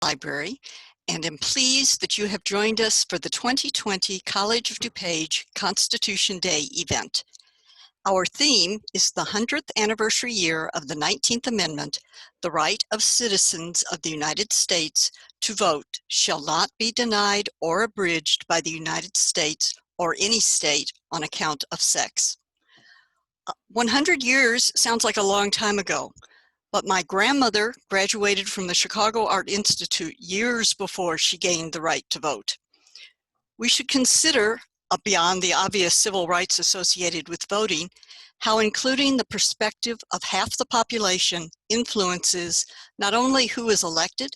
Library, and am pleased that you have joined us for the 2020 College of DuPage Constitution Day event. Our theme is the 100th anniversary year of the 19th Amendment. The right of citizens of the United States to vote shall not be denied or abridged by the United States or any state on account of sex. 100 years sounds like a long time ago, but my grandmother graduated from the Chicago Art Institute years before she gained the right to vote. We should consider, beyond the obvious civil rights associated with voting, how including the perspective of half the population influences not only who is elected,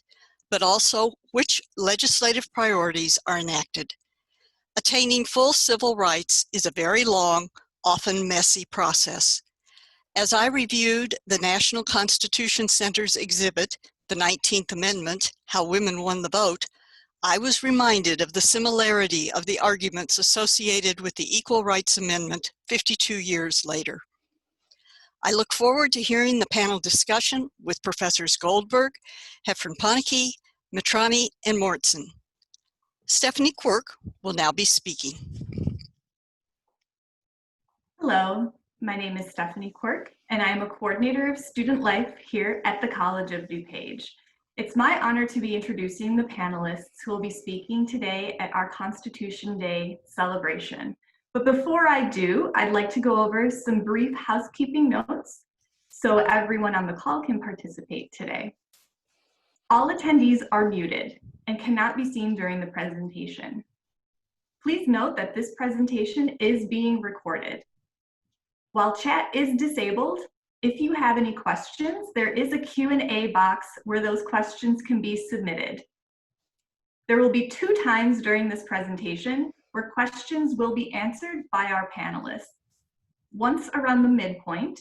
but also which legislative priorities are enacted. Attaining full civil rights is a very long, often messy process. As I reviewed the National Constitution Center's exhibit, The 19th Amendment, How Women Won the Vote, I was reminded of the similarity of the arguments associated with the Equal Rights Amendment 52 years later. I look forward to hearing the panel discussion with Professors Goldberg, Heffernan-Panicky, Mitrani, and Mortensen. Stephanie Quirk will now be speaking. Hello. My name is Stephanie Quirk, and I am a coordinator of student life here at the College of DuPage. It's my honor to be introducing the panelists who will be speaking today at our Constitution Day celebration. But before I do, I'd like to go over some brief housekeeping notes so everyone on the call can participate today. All attendees are muted and cannot be seen during the presentation. Please note that this presentation is being recorded. While chat is disabled, if you have any questions, there is a Q&A box where those questions can be submitted. There will be 2 times during this presentation where questions will be answered by our panelists, once around the midpoint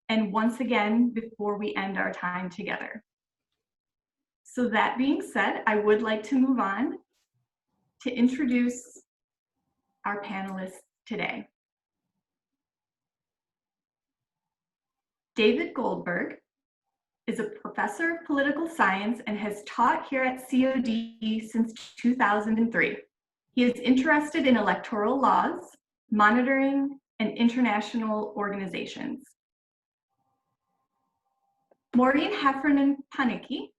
and once again before we end our time together. So that being said, I would like to move on to introduce our panelists today. David Goldberg is a professor of political science and has taught here at COD since 2003. He is interested in electoral laws, monitoring, and international organizations. Maureen Heffernan-Panicky,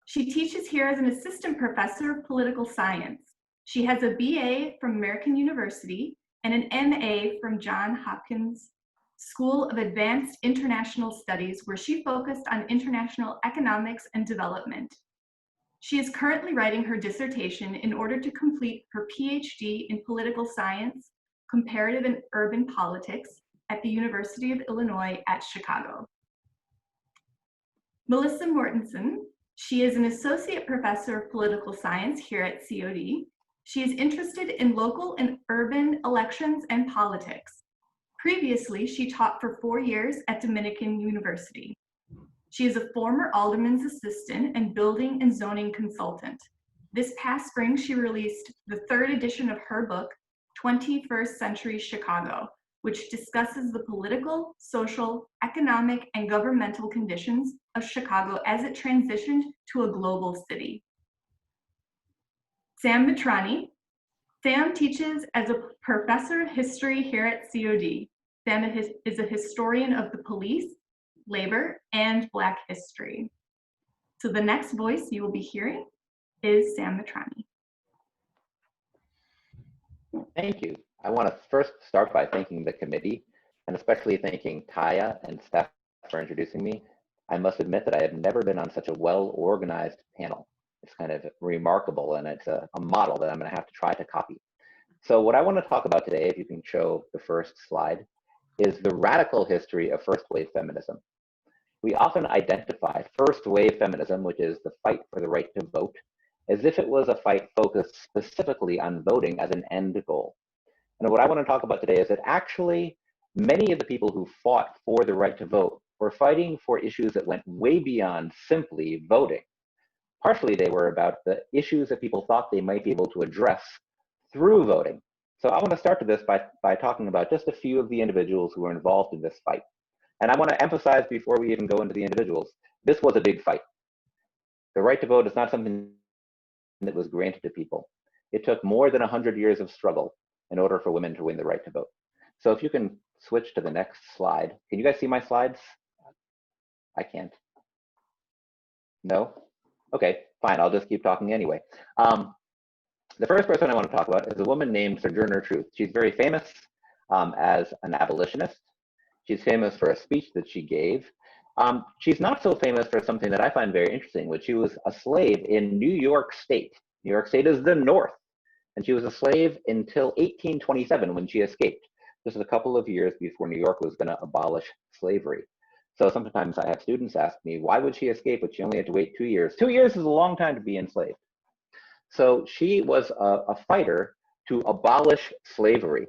she teaches here as an assistant professor of political science. She has a BA from American University and an MA from Johns Hopkins School of Advanced International Studies, where she focused on international economics and development. She is currently writing her dissertation in order to complete her PhD in political science, comparative and urban politics at the University of Illinois at Chicago. Melissa Mortensen, she is an associate professor of political science here at COD. She is interested in local and urban elections and politics. Previously, she taught for 4 years at Dominican University. She is a former alderman's assistant and building and zoning consultant. This past spring, she released the 3rd edition of her book, 21st Century Chicago, which discusses the political, social, economic, and governmental conditions of Chicago as it transitioned to a global city. Sam Mitrani. Sam teaches as a professor of history here at COD. Sam is a historian of the police, labor, and Black history. So the next voice you will be hearing is Sam Mitrani. Thank you. I want to first start by thanking the committee, and especially thanking Taya and Steph for introducing me. I must admit that I have never been on such a well-organized panel. It's kind of remarkable, and it's a model that I'm going to have to try to copy. So what I want to talk about today, if you can show the first slide, is the radical history of first-wave feminism. We often identify first-wave feminism, which is the fight for the right to vote, as if it was a fight focused specifically on voting as an end goal. And what I want to talk about today is that actually many of the people who fought for the right to vote were fighting for issues that went way beyond simply voting. Partially, they were about the issues that people thought they might be able to address through voting. So I want to start this by talking about just a few of the individuals who were involved in this fight. And I want to emphasize before we even go into the individuals, this was a big fight. The right to vote is not something that was granted to people. It took more than 100 years of struggle in order for women to win the right to vote. So if you can switch to the next slide. Can you guys see my slides? I can't. No? Okay, fine, I'll just keep talking anyway. The first person I want to talk about is a woman named Sojourner Truth. She's very famous as an abolitionist. She's famous for a speech that she gave. She's not so famous for something that I find very interesting, which she was a slave in New York State. New York State is the North. And she was a slave until 1827 when she escaped. This is a couple of years before New York was going to abolish slavery. So sometimes I have students ask me, why would she escape, but she only had to wait 2 years? 2 years is a long time to be enslaved. So she was a fighter to abolish slavery.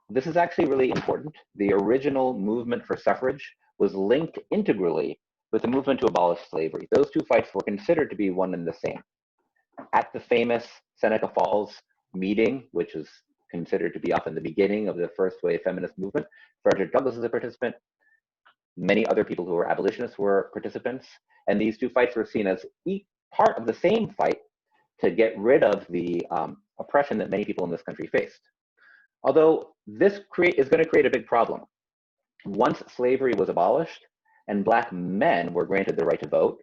This is actually really important. The original movement for suffrage was linked integrally with the movement to abolish slavery. Those two fights were considered to be one and the same. At the famous Seneca Falls meeting, which is considered to be often the beginning of the first wave feminist movement, Frederick Douglass is a participant. Many other people who were abolitionists were participants. And these two fights were seen as part of the same fight to get rid of the oppression that many people in this country faced. Although this is going to create a big problem. Once slavery was abolished and Black men were granted the right to vote,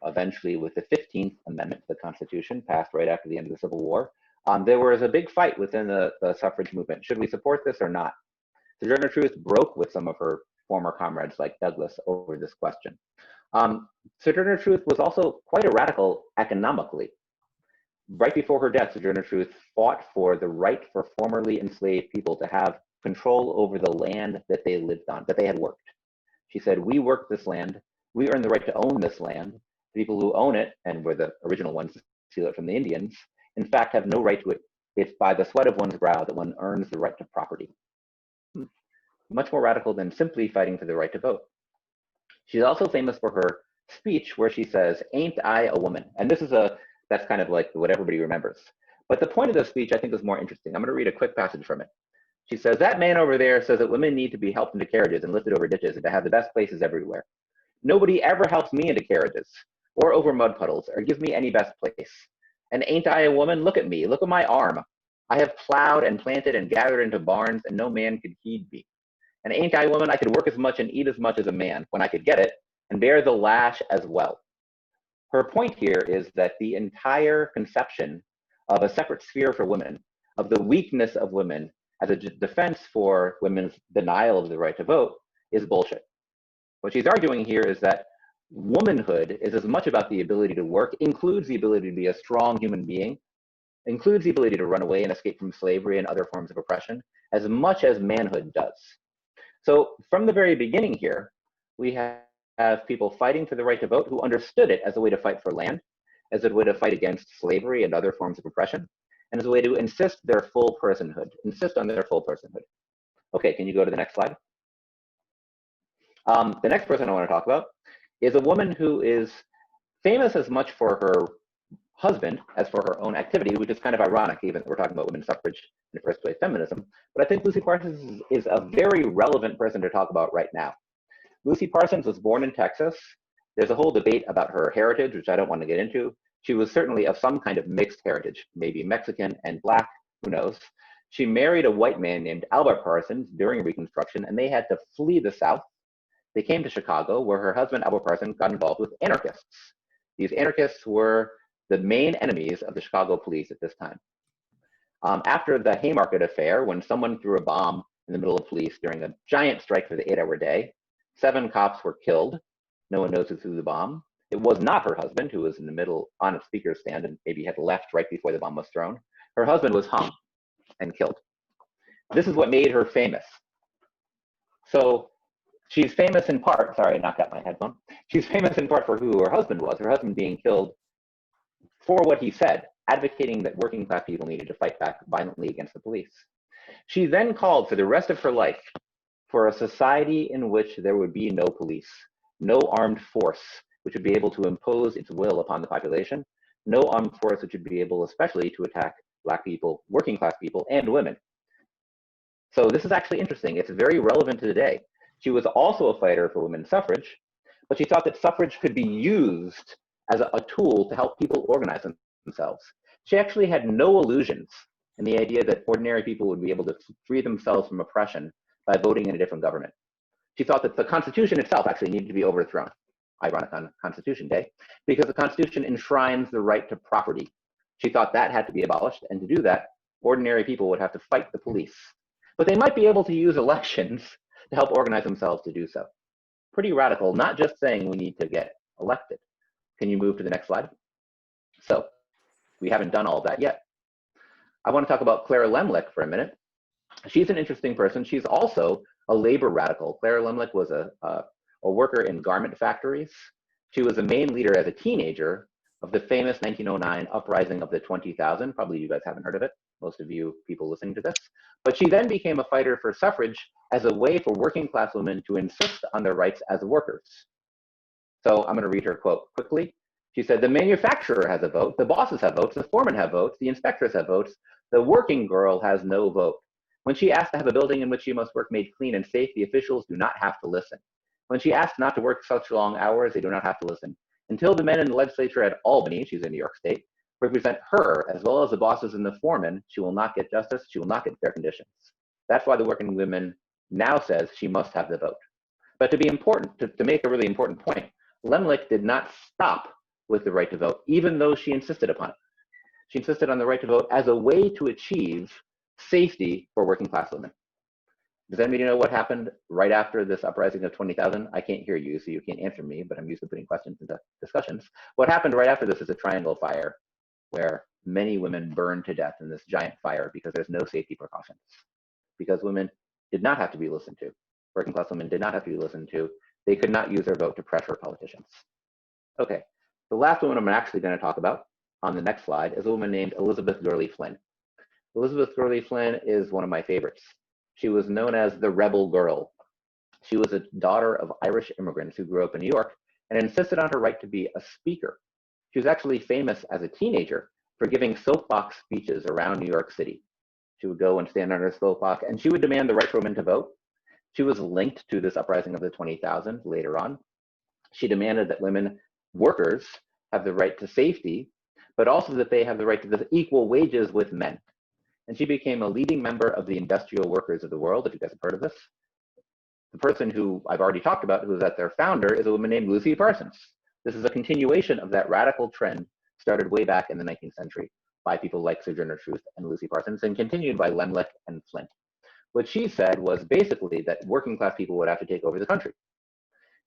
eventually with the 15th Amendment to the Constitution, passed right after the end of the Civil War, there was a big fight within the suffrage movement. Should we support this or not? Sojourner Truth broke with some of her former comrades like Douglass over this question. Sojourner Truth was also quite a radical economically. Right before her death, Sojourner Truth fought for the right for formerly enslaved people to have control over the land that they lived on, that they had worked. She said, we worked this land, we earned the right to own this land. The people who own it, and were the original ones to steal it from the Indians, in fact have no right to it. It's by the sweat of one's brow that one earns the right to property. Much more radical than simply fighting for the right to vote. She's also famous for her speech where she says, ain't I a woman? And that's kind of like what everybody remembers. But the point of the speech I think is more interesting. I'm going to read a quick passage from it. She says, that man over there says that women need to be helped into carriages and lifted over ditches and to have the best places everywhere. Nobody ever helps me into carriages or over mud puddles or gives me any best place. And ain't I a woman? Look at me, look at my arm. I have plowed and planted and gathered into barns and no man could heed me. And ain't I a woman? I could work as much and eat as much as a man when I could get it and bear the lash as well. Her point here is that the entire conception of a separate sphere for women, of the weakness of women as a defense for women's denial of the right to vote, is bullshit. What she's arguing here is that womanhood is as much about the ability to work, includes the ability to be a strong human being, includes the ability to run away and escape from slavery and other forms of oppression, as much as manhood does. So from the very beginning here, we have people fighting for the right to vote who understood it as a way to fight for land, as a way to fight against slavery and other forms of oppression, and as a way to insist on their full personhood. Okay, can you go to the next slide? The next person I want to talk about is a woman who is famous as much for her husband as for her own activity, which is kind of ironic, even though we're talking about women's suffrage and first wave feminism. But I think Lucy Parsons is a very relevant person to talk about right now. Lucy Parsons was born in Texas. There's a whole debate about her heritage, which I don't want to get into. She was certainly of some kind of mixed heritage, maybe Mexican and Black, who knows. She married a white man named Albert Parsons during Reconstruction, and they had to flee the South. They came to Chicago, where her husband, Albert Parsons, got involved with anarchists. These anarchists were the main enemies of the Chicago police at this time. After the Haymarket affair, when someone threw a bomb in the middle of police during a giant strike for the 8-hour day, 7 cops were killed. No one knows who threw the bomb. It was not her husband, who was in the middle on a speaker's stand and maybe had left right before the bomb was thrown. Her husband was hung and killed. This is what made her famous. So she's famous in part, sorry, I knocked out my headphone. She's famous in part for who her husband was, her husband being killed for what he said, advocating that working class people needed to fight back violently against the police. She then called for the rest of her life for a society in which there would be no police, no armed force, which would be able to impose its will upon the population, no armed force which would be able especially to attack Black people, working class people, and women. So this is actually interesting. It's very relevant to today. She was also a fighter for women's suffrage, but she thought that suffrage could be used as a tool to help people organize themselves. She actually had no illusions in the idea that ordinary people would be able to free themselves from oppression by voting in a different government. She thought that the Constitution itself actually needed to be overthrown, ironic on Constitution Day, because the Constitution enshrines the right to property. She thought that had to be abolished, and to do that, ordinary people would have to fight the police. But they might be able to use elections to help organize themselves to do so. Pretty radical, not just saying we need to get elected. Can you move to the next slide? So we haven't done all of that yet. I want to talk about Clara Lemlich for a minute. She's an interesting person. She's also a labor radical. Clara Lemlich was a worker in garment factories. She was the main leader as a teenager of the famous 1909 uprising of the 20,000. Probably you guys haven't heard of it, most of you people listening to this. But she then became a fighter for suffrage as a way for working class women to insist on their rights as workers. So I'm going to read her quote quickly. She said, "The manufacturer has a vote, the bosses have votes, the foremen have votes, the inspectors have votes, the working girl has no vote. When she asks to have a building in which she must work made clean and safe, the officials do not have to listen. When she asks not to work such long hours, they do not have to listen. Until the men in the legislature at Albany," she's in New York State, "represent her, as well as the bosses and the foremen, she will not get justice, she will not get fair conditions." That's why the working woman now says she must have the vote. But to be important, to make a really important point, Lemlich did not stop with the right to vote, even though she insisted upon it. She insisted on the right to vote as a way to achieve safety for working class women. Does anybody know what happened right after this uprising of 20,000? I can't hear you, so you can't answer me, but I'm used to putting questions into discussions. What happened right after this is a triangle fire where many women burned to death in this giant fire because there's no safety precautions. Because women did not have to be listened to. Working class women did not have to be listened to. They could not use their vote to pressure politicians. Okay, the last woman I'm actually going to talk about on the next slide is a woman named Elizabeth Gurley Flynn. Elizabeth Gurley Flynn is one of my favorites. She was known as the Rebel Girl. She was a daughter of Irish immigrants who grew up in New York and insisted on her right to be a speaker. She was actually famous as a teenager for giving soapbox speeches around New York City. She would go and stand on her soapbox and she would demand the right for women to vote. She was linked to this uprising of the 20,000 later on. She demanded that women workers have the right to safety, but also that they have the right to the equal wages with men. And she became a leading member of the industrial workers of the world, if you guys have heard of this. The person who I've already talked about, who is at their founder, is a woman named Lucy Parsons. This is a continuation of that radical trend started way back in the 19th century by people like Sojourner Truth and Lucy Parsons, and continued by Lemlich and Flynn. What she said was basically that working class people would have to take over the country.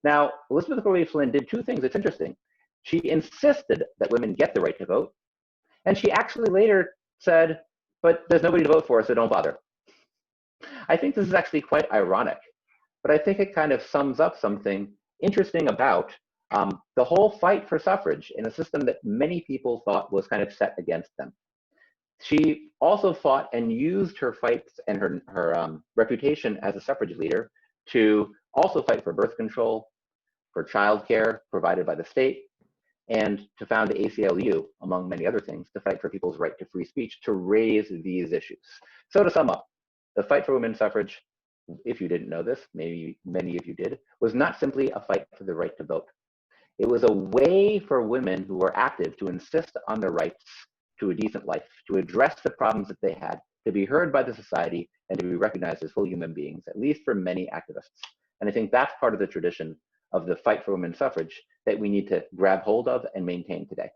Now, Elizabeth Gurley Flynn did two things that's interesting. She insisted that women get the right to vote, and she actually later said, but there's nobody to vote for, so don't bother. I think this is actually quite ironic, but I think it kind of sums up something interesting about the whole fight for suffrage in a system that many people thought was kind of set against them. She also fought and used her fights and her reputation as a suffrage leader to also fight for birth control, for childcare provided by the state, and to found the ACLU, among many other things, to fight for people's right to free speech, to raise these issues. So to sum up, the fight for women's suffrage, if you didn't know this, maybe many of you did, was not simply a fight for the right to vote. It was a way for women who were active to insist on their rights to a decent life, to address the problems that they had, to be heard by the society, and to be recognized as full human beings, at least for many activists. And I think that's part of the tradition of the fight for women's suffrage that we need to grab hold of and maintain today.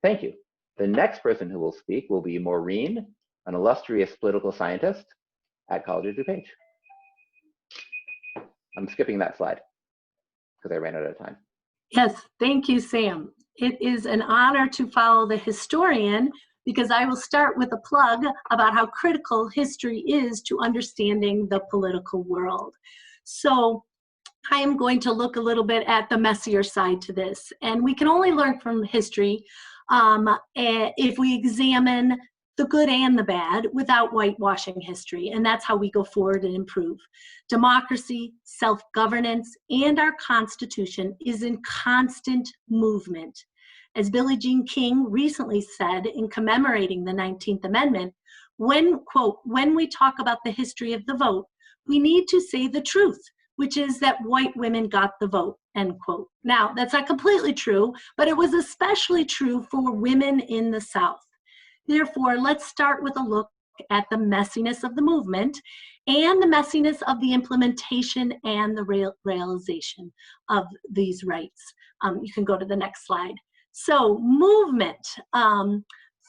Thank you. The next person who will speak will be Maureen, an illustrious political scientist at College of DuPage. I'm skipping that slide because I ran out of time. Yes, thank you, Sam. It is an honor to follow the historian because I will start with a plug about how critical history is to understanding the political world. So I am going to look a little bit at the messier side to this, and we can only learn from history if we examine the good and the bad without whitewashing history, and that's how we go forward and improve. Democracy, self-governance, and our Constitution is in constant movement. As Billie Jean King recently said in commemorating the 19th Amendment, when, quote, when we talk about the history of the vote, we need to say the truth, which is that white women got the vote end quote. Now, that's not completely true, but it was especially true for women in the South. Therefore, let's start with a look at the messiness of the movement and the messiness of the implementation and the realization of these rights. You can go to the next slide. So, movement.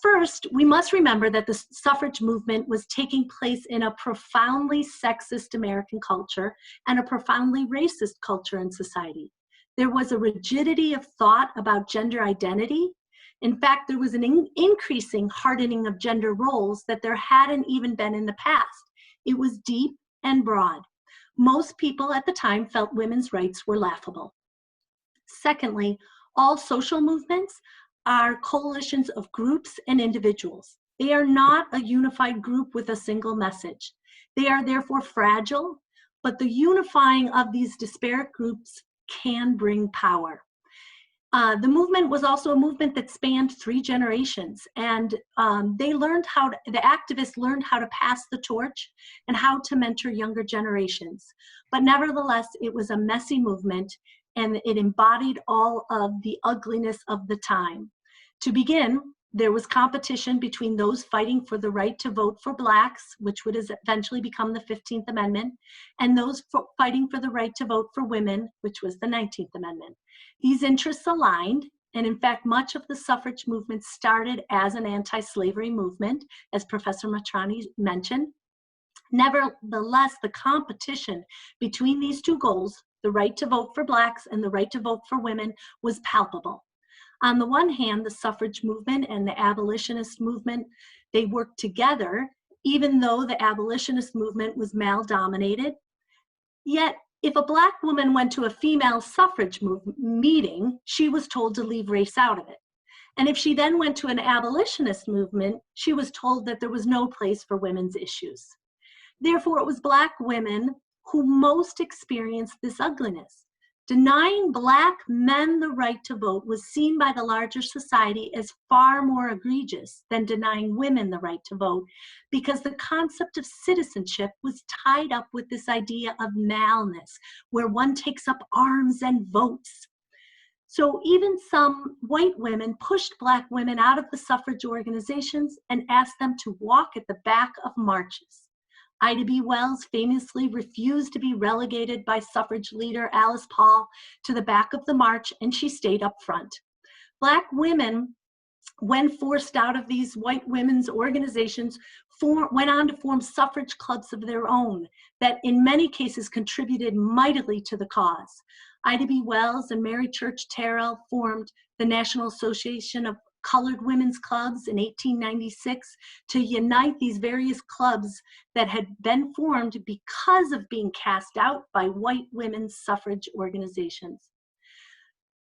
First, we must remember that the suffrage movement was taking place in a profoundly sexist American culture and a profoundly racist culture and society. There was a rigidity of thought about gender identity. In fact, there was an increasing hardening of gender roles that there hadn't even been in the past. It was deep and broad. Most people at the time felt women's rights were laughable. Secondly, all social movements are coalitions of groups and individuals. They are not a unified group with a single message. They are therefore fragile, but the unifying of these disparate groups can bring power. The movement was also a movement that spanned 3 generations, and the activists learned how to pass the torch and how to mentor younger generations. But nevertheless, it was a messy movement, and it embodied all of the ugliness of the time. To begin, there was competition between those fighting for the right to vote for Blacks, which would eventually become the 15th Amendment, and those fighting for the right to vote for women, which was the 19th Amendment. These interests aligned, and in fact, much of the suffrage movement started as an anti-slavery movement, as Professor Matrani mentioned. Nevertheless, the competition between these 2 goals, the right to vote for Blacks and the right to vote for women, was palpable. On the one hand, the suffrage movement and the abolitionist movement, they worked together, even though the abolitionist movement was male-dominated. Yet, if a Black woman went to a female suffrage meeting, she was told to leave race out of it. And if she then went to an abolitionist movement, she was told that there was no place for women's issues. Therefore, it was Black women who most experienced this ugliness. Denying Black men the right to vote was seen by the larger society as far more egregious than denying women the right to vote, because the concept of citizenship was tied up with this idea of maleness, where one takes up arms and votes. So even some white women pushed Black women out of the suffrage organizations and asked them to walk at the back of marches. Ida B. Wells famously refused to be relegated by suffrage leader Alice Paul to the back of the march, and she stayed up front. Black women, when forced out of these white women's organizations, went on to form suffrage clubs of their own that in many cases contributed mightily to the cause. Ida B. Wells and Mary Church Terrell formed the National Association of Colored Women's Clubs in 1896 to unite these various clubs that had been formed because of being cast out by white women's suffrage organizations.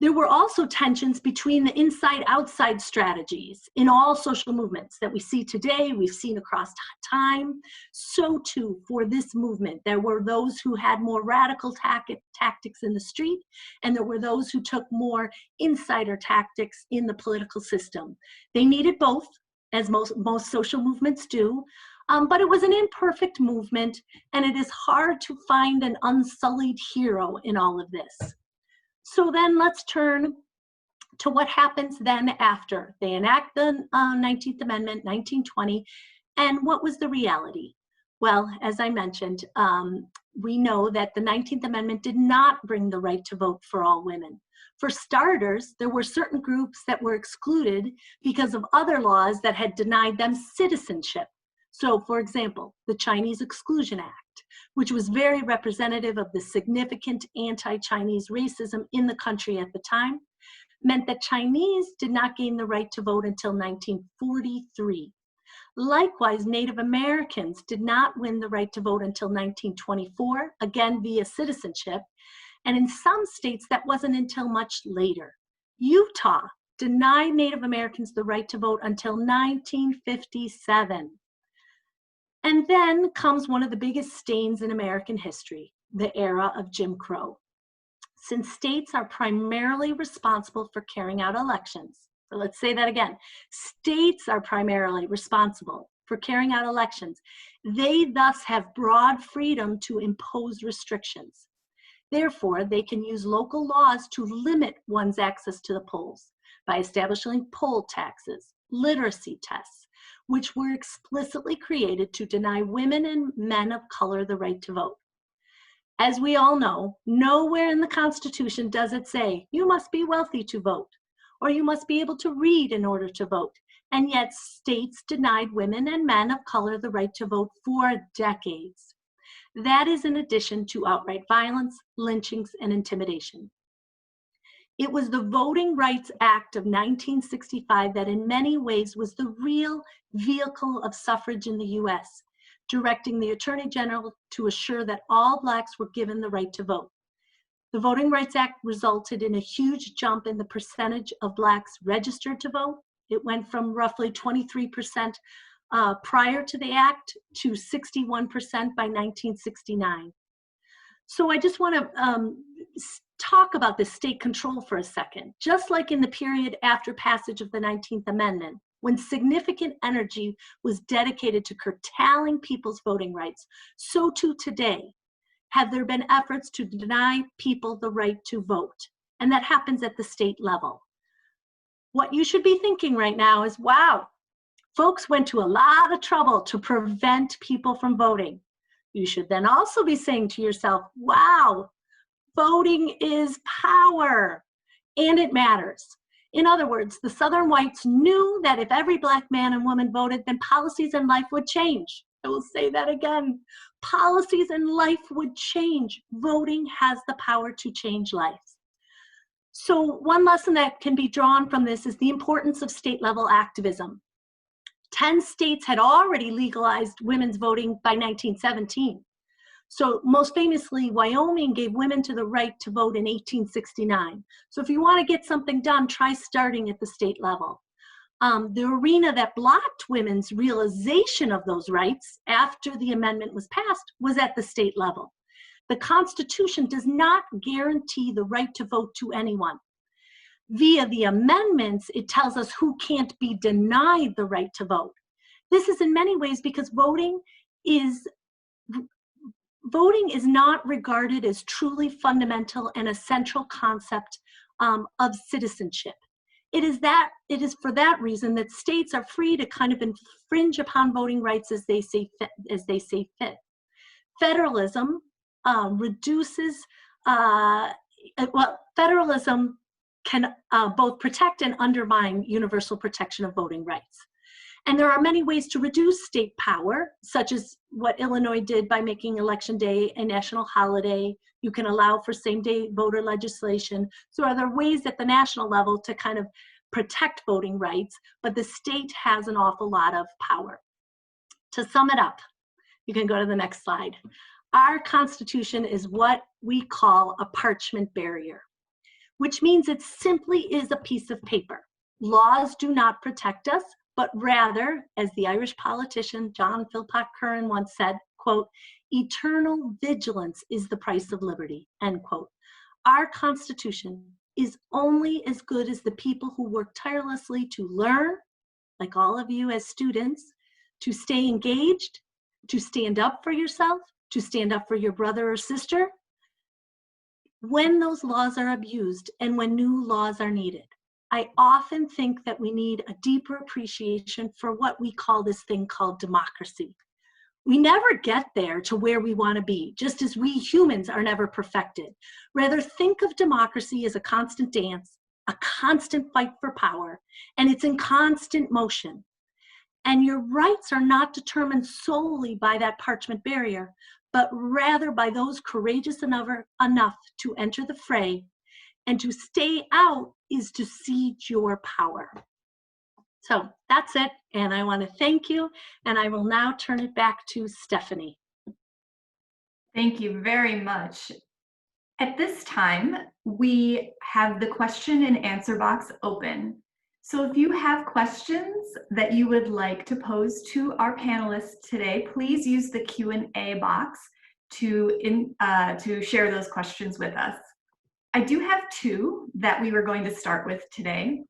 There were also tensions between the inside-outside strategies in all social movements that we see today, we've seen across time. So too for this movement, there were those who had more radical tactics in the street, and there were those who took more insider tactics in the political system. They needed both, as most social movements do, but it was an imperfect movement, and it is hard to find an unsullied hero in all of this. So then let's turn to what happens then after. They enact the 19th Amendment, 1920, and what was the reality? Well, as I mentioned, we know that the 19th Amendment did not bring the right to vote for all women. For starters, there were certain groups that were excluded because of other laws that had denied them citizenship. So, for example, the Chinese Exclusion Act, which was very representative of the significant anti-Chinese racism in the country at the time, meant that Chinese did not gain the right to vote until 1943. Likewise, Native Americans did not win the right to vote until 1924, again via citizenship, and in some states that wasn't until much later. Utah denied Native Americans the right to vote until 1957. And then comes one of the biggest stains in American history, the era of Jim Crow. Since states are primarily responsible for carrying out elections, so let's say that again, states are primarily responsible for carrying out elections. They thus have broad freedom to impose restrictions. Therefore, they can use local laws to limit one's access to the polls by establishing poll taxes, literacy tests, which were explicitly created to deny women and men of color the right to vote. As we all know, nowhere in the Constitution does it say you must be wealthy to vote, or you must be able to read in order to vote. And yet states denied women and men of color the right to vote for decades. That is in addition to outright violence, lynchings, and intimidation. It was the Voting Rights Act of 1965 that in many ways was the real vehicle of suffrage in the US, directing the Attorney General to assure that all Blacks were given the right to vote. The Voting Rights Act resulted in a huge jump in the percentage of Blacks registered to vote. It went from roughly 23% prior to the act to 61% by 1969. So I just want to talk about this state control for a second. Just like in the period after passage of the 19th Amendment, when significant energy was dedicated to curtailing people's voting rights, so too today have there been efforts to deny people the right to vote. And that happens at the state level. What you should be thinking right now is, wow, folks went to a lot of trouble to prevent people from voting. You should then also be saying to yourself, wow, voting is power and it matters. In other words, the Southern whites knew that if every Black man and woman voted, then policies in life would change. I will say that again. Policies in life would change. Voting has the power to change lives. So one lesson that can be drawn from this is the importance of state-level activism. 10 states had already legalized women's voting by 1917. So most famously, Wyoming gave women the right to vote in 1869. So if you want to get something done, try starting at the state level. The arena that blocked women's realization of those rights after the amendment was passed was at the state level. The Constitution does not guarantee the right to vote to anyone. Via the amendments, it tells us who can't be denied the right to vote. This is in many ways because voting is not regarded as truly fundamental and a central concept of citizenship. It is for that reason that states are free to kind of infringe upon voting rights as they see fit. Federalism federalism can both protect and undermine universal protection of voting rights. And there are many ways to reduce state power, such as what Illinois did by making Election Day a national holiday. You can allow for same-day voter legislation. So are there ways at the national level to kind of protect voting rights, but the state has an awful lot of power. To sum it up, you can go to the next slide. Our Constitution is what we call a parchment barrier, which means it simply is a piece of paper. Laws do not protect us, but rather, as the Irish politician John Philpott Curran once said, quote, eternal vigilance is the price of liberty, end quote. Our Constitution is only as good as the people who work tirelessly to learn, like all of you as students, to stay engaged, to stand up for yourself, to stand up for your brother or sister, when those laws are abused and when new laws are needed. I often think that we need a deeper appreciation for what we call this thing called democracy. We never get there to where we want to be, just as we humans are never perfected. Rather, think of democracy as a constant dance, a constant fight for power, and it's in constant motion. And your rights are not determined solely by that parchment barrier, but rather by those courageous enough to enter the fray, and to stay out is to cede your power. So that's it, and I want to thank you, and I will now turn it back to Stephanie. Thank you very much. At this time, we have the question and answer box open. So if you have questions that you would like to pose to our panelists today, please use the Q&A box to share those questions with us. I do have two that we were going to start with today.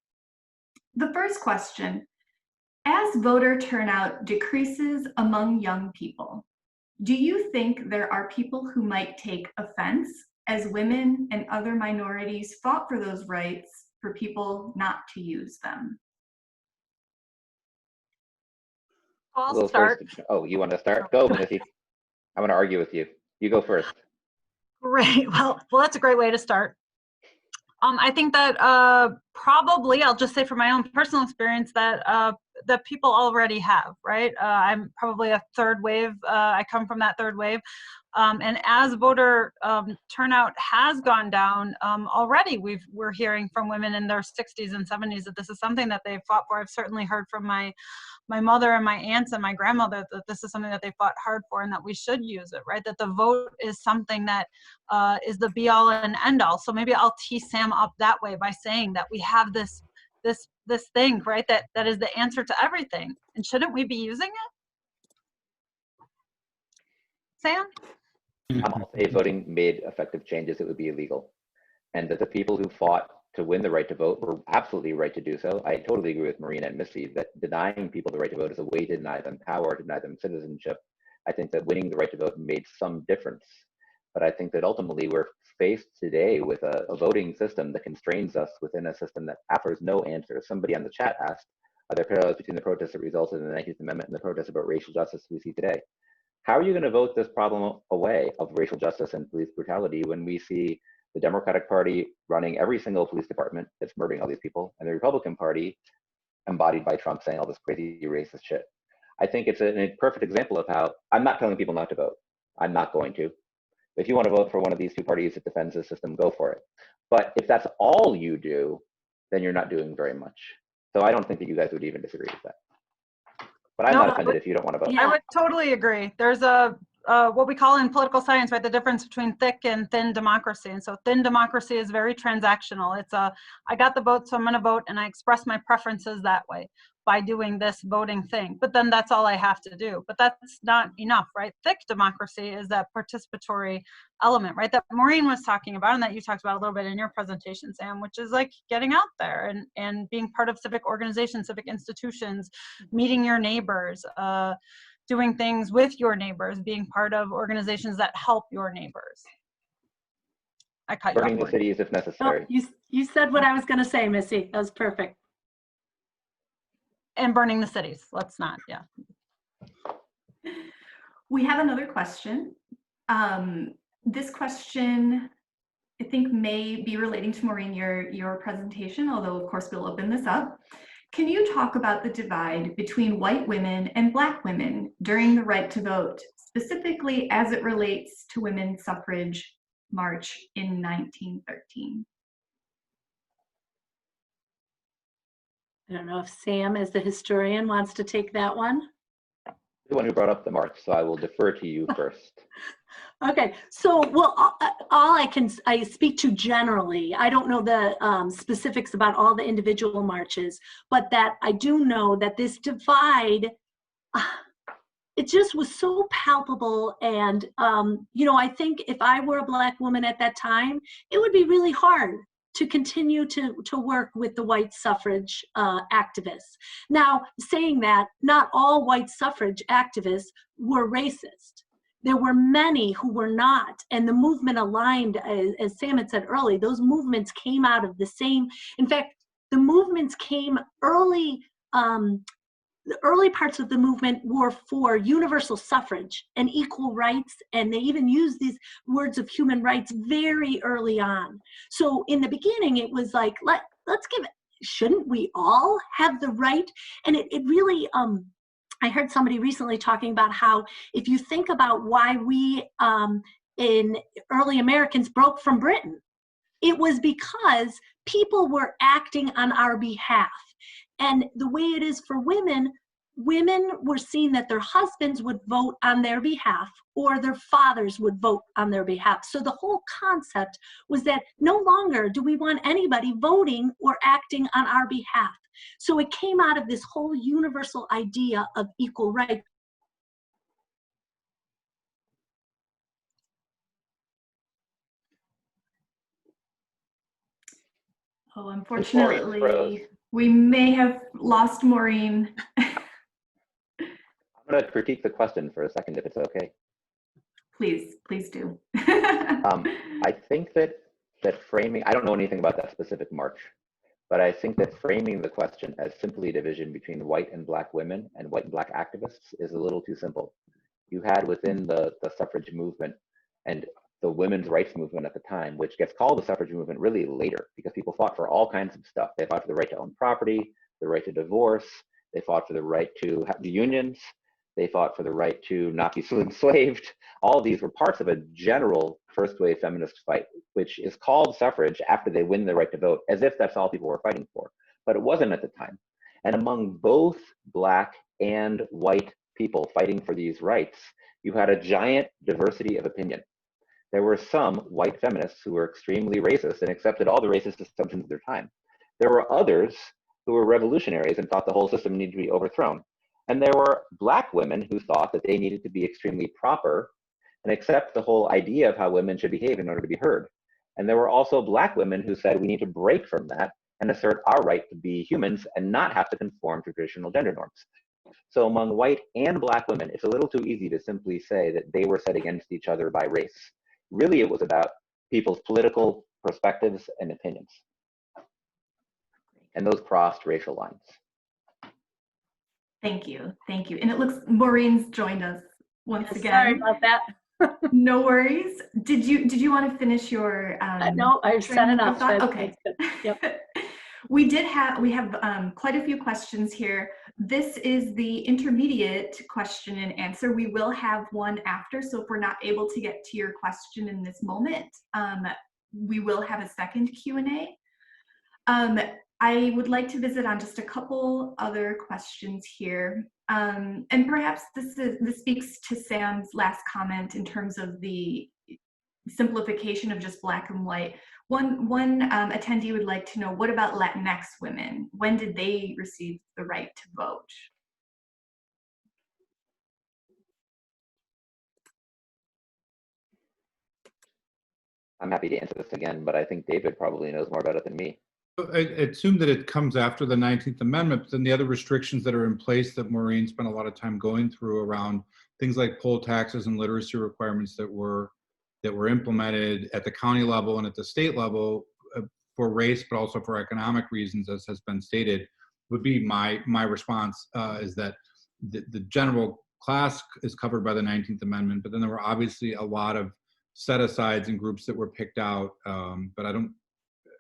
The first question, as voter turnout decreases among young people, do you think there are people who might take offense as women and other minorities fought for those rights for people not to use them? I'll start. First. Oh, you want to start? Go, Missy. I want to argue with you. You go first. Great. Well, that's a great way to start. I think that probably, I'll just say from my own personal experience, that people already have, right? I'm probably a third wave. I come from that third wave. And as voter turnout has gone down, already we're hearing from women in their 60s and 70s that this is something that they've fought for. I've certainly heard from my mother and my aunts and my grandmother that this is something that they fought hard for and that we should use it, right? That the vote is something that is the be all and end all. So maybe I'll tee Sam up that way by saying that we have this thing, right? That is the answer to everything. And shouldn't we be using it? Sam? I'll say voting made effective changes, it would be illegal. And that the people who fought to win the right to vote were absolutely right to do so. I totally agree with Marina and Missy that denying people the right to vote is a way to deny them power, to deny them citizenship. I think that winning the right to vote made some difference. But I think that ultimately we're faced today with a voting system that constrains us within a system that offers no answers. Somebody on the chat asked, are there parallels between the protests that resulted in the 19th Amendment and the protests about racial justice we see today? How are you going to vote this problem away of racial justice and police brutality when we see the Democratic Party running every single police department that's murdering all these people, and the Republican Party, embodied by Trump, saying all this crazy racist shit? I think it's a perfect example of how, I'm not telling people not to vote. I'm not going to. If you want to vote for one of these two parties that defends the system, go for it. But if that's all you do, then you're not doing very much. So I don't think that you guys would even disagree with that. But I'm not offended if you don't want to vote. I would totally agree. There's what we call in political science, right, the difference between thick and thin democracy. And so thin democracy is very transactional. It's I got the vote, so I'm going to vote, and I express my preferences that way by doing this voting thing. But then that's all I have to do. But that's not enough, right? Thick democracy is that participatory element, right, that Maureen was talking about and that you talked about a little bit in your presentation, Sam, which is like getting out there and being part of civic organizations, civic institutions, meeting your neighbors, doing things with your neighbors, being part of organizations that help your neighbors. I cut you off. Burning the cities if necessary. Oh, you said what I was going to say, Missy. That was perfect. And burning the cities. Let's not, yeah. We have another question. This question, I think, may be relating to Maureen, your presentation, although of course we'll open this up. Can you talk about the divide between white women and Black women during the right to vote, specifically as it relates to women's suffrage march in 1913? I don't know if Sam, as the historian, wants to take that one. The one who brought up the march, so I will defer to you first. Okay, so well, I speak to generally. I don't know the specifics about all the individual marches, but that I do know that this divide, it just was so palpable. And you know, I think if I were a Black woman at that time, it would be really hard to continue to work with the white suffrage activists. Now, saying that, not all white suffrage activists were racist. There were many who were not, and the movement aligned, as Sam had said early, those movements came out of the same, in fact, the movements came early, the early parts of the movement were for universal suffrage and equal rights, and they even used these words of human rights very early on. So in the beginning, it was like, let's give it, shouldn't we all have the right? And it really, I heard somebody recently talking about how if you think about why we in early Americans broke from Britain, it was because people were acting on our behalf. And the way it is for women, women were seeing that their husbands would vote on their behalf or their fathers would vote on their behalf. So the whole concept was that no longer do we want anybody voting or acting on our behalf. So it came out of this whole universal idea of equal rights. Oh, unfortunately, we may have lost Maureen. I'm going to critique the question for a second, if it's okay. please do. I think that framing, I don't know anything about that specific march, but I think that framing the question as simply division between white and black women and white and black activists is a little too simple. You had within the suffrage movement and the women's rights movement at the time, which gets called the suffrage movement really later because people fought for all kinds of stuff. They fought for the right to own property, the right to divorce, they fought for the right to have the unions, they fought for the right to not be enslaved. All these were parts of a general first wave feminist fight, which is called suffrage after they win the right to vote, as if that's all people were fighting for. But it wasn't at the time. And among both black and white people fighting for these rights, you had a giant diversity of opinion. There were some white feminists who were extremely racist and accepted all the racist assumptions of their time. There were others who were revolutionaries and thought the whole system needed to be overthrown. And there were black women who thought that they needed to be extremely proper and accept the whole idea of how women should behave in order to be heard. And there were also black women who said we need to break from that and assert our right to be humans and not have to conform to traditional gender norms. So among white and black women, it's a little too easy to simply say that they were set against each other by race. Really, it was about people's political perspectives and opinions. And those crossed racial lines. Thank you. And it looks Maureen's joined us once again. Sorry about that. No worries. Did you want to finish your? No, I've set it up. Okay. Yep. We have quite a few questions here. This is the intermediate question and answer. We will have one after, so if we're not able to get to your question in this moment, we will have a second Q&A. I would like to visit on just a couple other questions here. And perhaps this speaks to Sam's last comment in terms of the simplification of just black and white. One attendee would like to know, what about Latinx women? When did they receive the right to vote? I'm happy to answer this again, but I think David probably knows more about it than me. I assume that it comes after the 19th Amendment, but then the other restrictions that are in place that Maureen spent a lot of time going through around things like poll taxes and literacy requirements that were implemented at the county level and at the state level for race, but also for economic reasons, as has been stated, would be my response is that the general class is covered by the 19th Amendment, but then there were obviously a lot of set-asides and groups that were picked out, but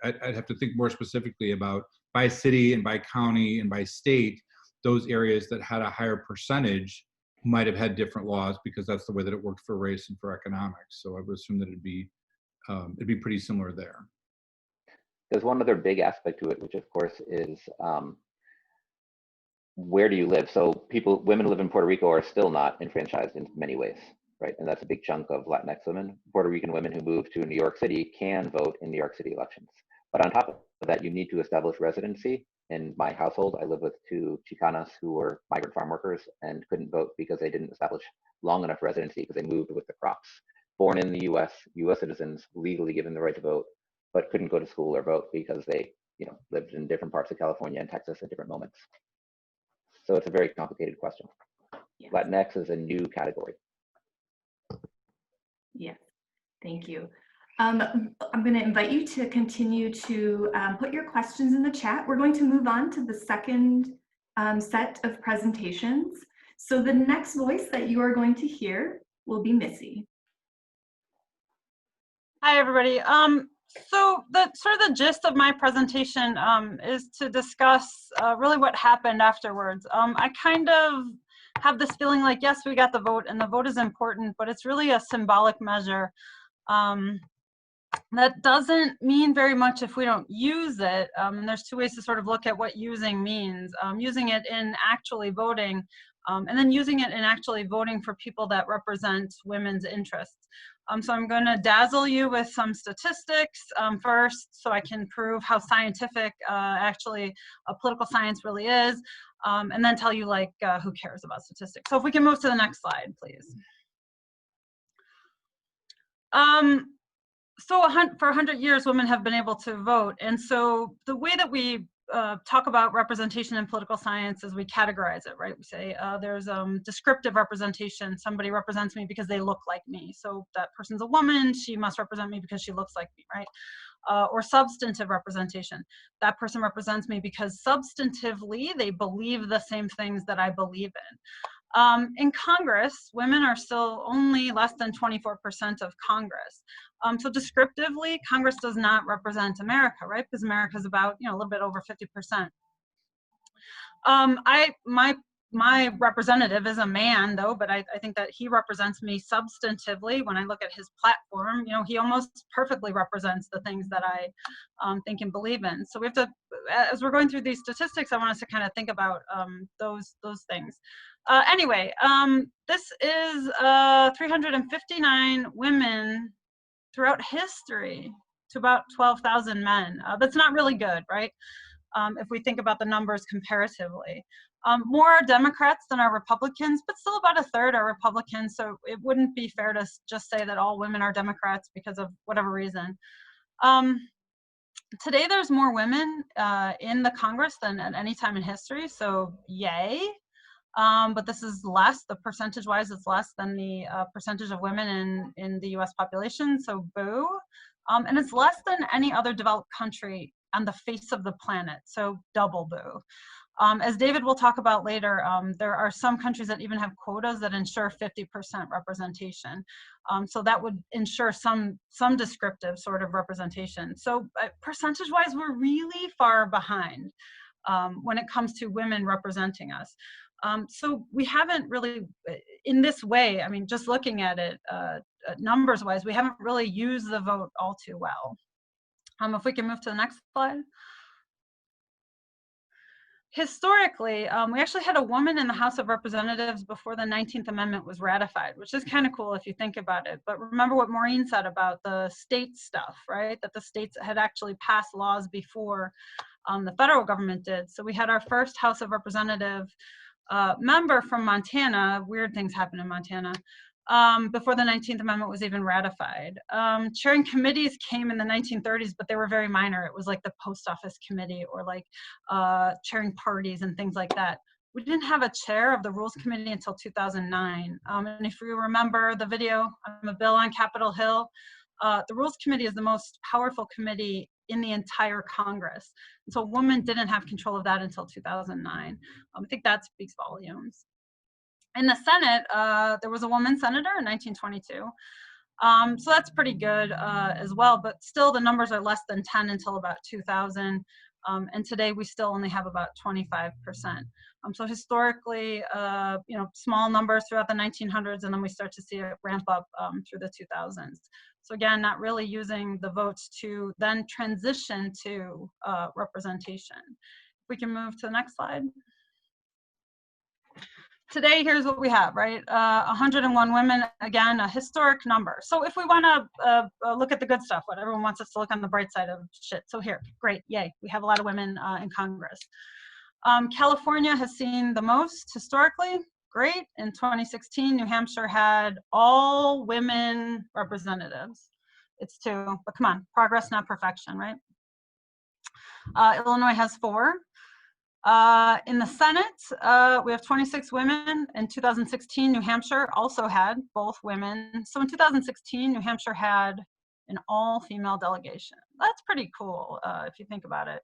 I'd have to think more specifically about by city and by county and by state, those areas that had a higher percentage might have had different laws because that's the way that it worked for race and for economics. So I would assume that it'd be pretty similar there. There's one other big aspect to it, which of course is where do you live? So women who live in Puerto Rico are still not enfranchised in many ways, right? And that's a big chunk of Latinx women. Puerto Rican women who move to New York City can vote in New York City elections. But on top of that, you need to establish residency. In my household, I live with two Chicanas who were migrant farm workers and couldn't vote because they didn't establish long enough residency because they moved with the crops. Born in the US citizens, legally given the right to vote, but couldn't go to school or vote because they lived in different parts of California and Texas at different moments. So it's a very complicated question. Yeah. Latinx is a new category. Yeah, thank you. I'm going to invite you to continue to put your questions in the chat. We're going to move on to the second set of presentations. So the next voice that you are going to hear will be Missy. Hi, everybody. So the gist of my presentation is to discuss really what happened afterwards. I kind of have this feeling like, yes, we got the vote and the vote is important, but it's really a symbolic measure. That doesn't mean very much if we don't use it. There's two ways to sort of look at what using means. Using it in actually voting, and then using it in actually voting for people that represent women's interests. So I'm going to dazzle you with some statistics first, so I can prove how scientific actually political science really is, and then tell you who cares about statistics. So if we can move to the next slide, please. So for 100 years, women have been able to vote. And so the way that we talk about representation in political science as we categorize it, right? We say there's descriptive representation. Somebody represents me because they look like me. So that person's a woman, she must represent me because she looks like me, right? Or substantive representation. That person represents me because substantively they believe the same things that I believe in Congress, women are still only less than 24% of Congress. So descriptively, Congress does not represent America, right? Because America is about, a little bit over 50%. My representative is a man, though, but I think that he represents me substantively. When I look at his platform, he almost perfectly represents the things that I think and believe in. So we have to, as we're going through these statistics, I want us to kind of think about those things. Anyway, this is 359 women throughout history to about 12,000 men. That's not really good, right? If we think about the numbers comparatively. More Democrats than are Republicans, but still about a third are Republicans, so it wouldn't be fair to just say that all women are Democrats because of whatever reason. Today there's more women in the Congress than at any time in history, so yay. But this is less, the percentage-wise, it's less than the percentage of women in the US population, so boo. And it's less than any other developed country on the face of the planet, so double boo. As David will talk about later, there are some countries that even have quotas that ensure 50% representation. So that would ensure some descriptive sort of representation. So percentage-wise, we're really far behind when it comes to women representing us. So we haven't really, in this way, I mean, just looking at it numbers-wise, we haven't really used the vote all too well. If we can move to the next slide. Historically, we actually had a woman in the House of Representatives before the 19th Amendment was ratified, which is kind of cool if you think about it. But remember what Maureen said about the state stuff, right? That the states had actually passed laws before the federal government did. So we had our first House of Representative member from Montana. Weird things happen in Montana. Before the 19th Amendment was even ratified. Chairing committees came in the 1930s, but they were very minor. It was like the post office committee or like chairing parties and things like that. We didn't have a chair of the Rules Committee until 2009. And if you remember the video on the bill on Capitol Hill, the Rules Committee is the most powerful committee in the entire Congress. And so a woman didn't have control of that until 2009. I think that speaks volumes. In the Senate, there was a woman senator in 1922. So that's pretty good as well, but still the numbers are less than 10 until about 2000. And today we still only have about 25%. So historically, small numbers throughout the 1900s, and then we start to see it ramp up through the 2000s. So again, not really using the votes to then transition to representation. If we can move to the next slide. Today, here's what we have, right? 101 women, again, a historic number. So if we want to look at the good stuff, what everyone wants us to look on the bright side of shit. So here, great, yay. We have a lot of women in Congress. California has seen the most historically, great. In 2016, New Hampshire had all women representatives. It's 2, but come on, progress, not perfection, right? Illinois has 4. In the Senate, we have 26 women. In 2016, New Hampshire also had both women. So in 2016, New Hampshire had an all-female delegation. That's pretty cool if you think about it.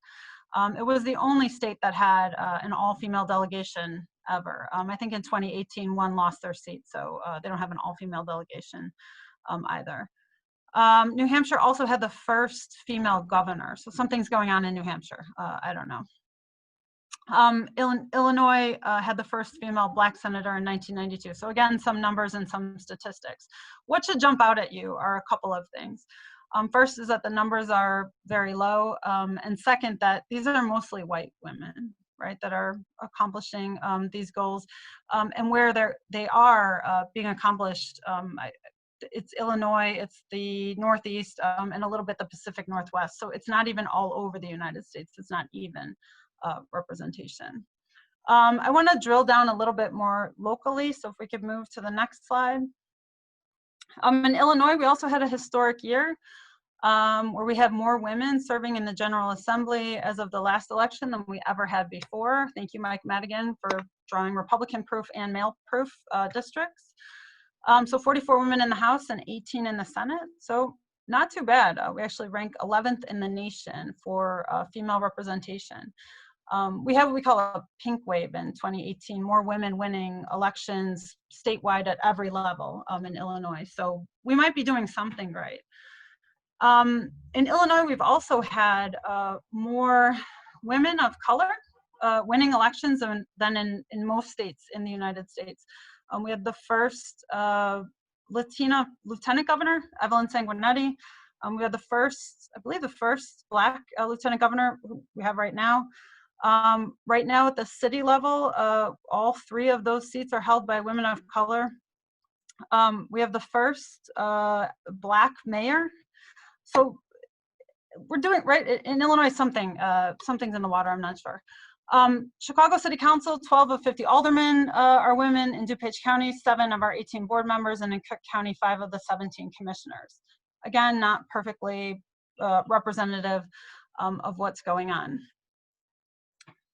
It was the only state that had an all-female delegation ever. I think in 2018, one lost their seat, so they don't have an all-female delegation either. New Hampshire also had the first female governor, so something's going on in New Hampshire. I don't know. Illinois had the first female Black senator in 1992. So again, some numbers and some statistics. What should jump out at you are a couple of things. First is that the numbers are very low, and second, that these are mostly white women, right, that are accomplishing these goals, and where they are being accomplished. It's Illinois, it's the Northeast, and a little bit the Pacific Northwest. So it's not even all over the United States. It's not even representation. I want to drill down a little bit more locally. So if we could move to the next slide. In Illinois, we also had a historic year. where we have more women serving in the General Assembly as of the last election than we ever had before. Thank you, Mike Madigan, for drawing Republican-proof and male-proof districts. So 44 women in the House and 18 in the Senate. So not too bad. We actually rank 11th in the nation for female representation. We have what we call a pink wave in 2018, more women winning elections statewide at every level in Illinois. So we might be doing something right. In Illinois, we've also had more women of color winning elections than in most states in the United States. We had the first Latina lieutenant governor, Evelyn Sanguinetti. We had the first, I believe the first Black lieutenant governor we have right now. Right now at the city level, all 3 of those seats are held by women of color. We have the first Black mayor. So we're doing, right, in Illinois, something's in the water, I'm not sure. Chicago City Council, 12 of 50 aldermen are women. In DuPage County, 7 of our 18 board members, and in Cook County, 5 of the 17 commissioners. Again, not perfectly representative of what's going on.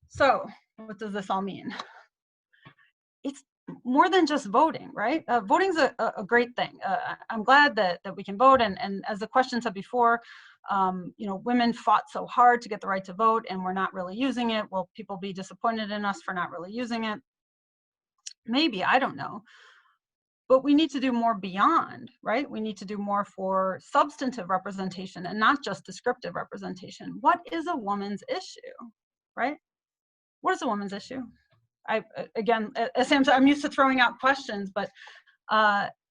So what does this all mean? It's more than just voting, right? Voting's a great thing. I'm glad that we can vote, and as the question said before, you know, women fought so hard to get the right to vote, and we're not really using it. Will people be disappointed in us for not really using it? Maybe, I don't know. But we need to do more beyond, right? We need to do more for substantive representation and not just descriptive representation. What is a woman's issue, right? What is a woman's issue? Again, as Sam said, I'm used to throwing out questions, but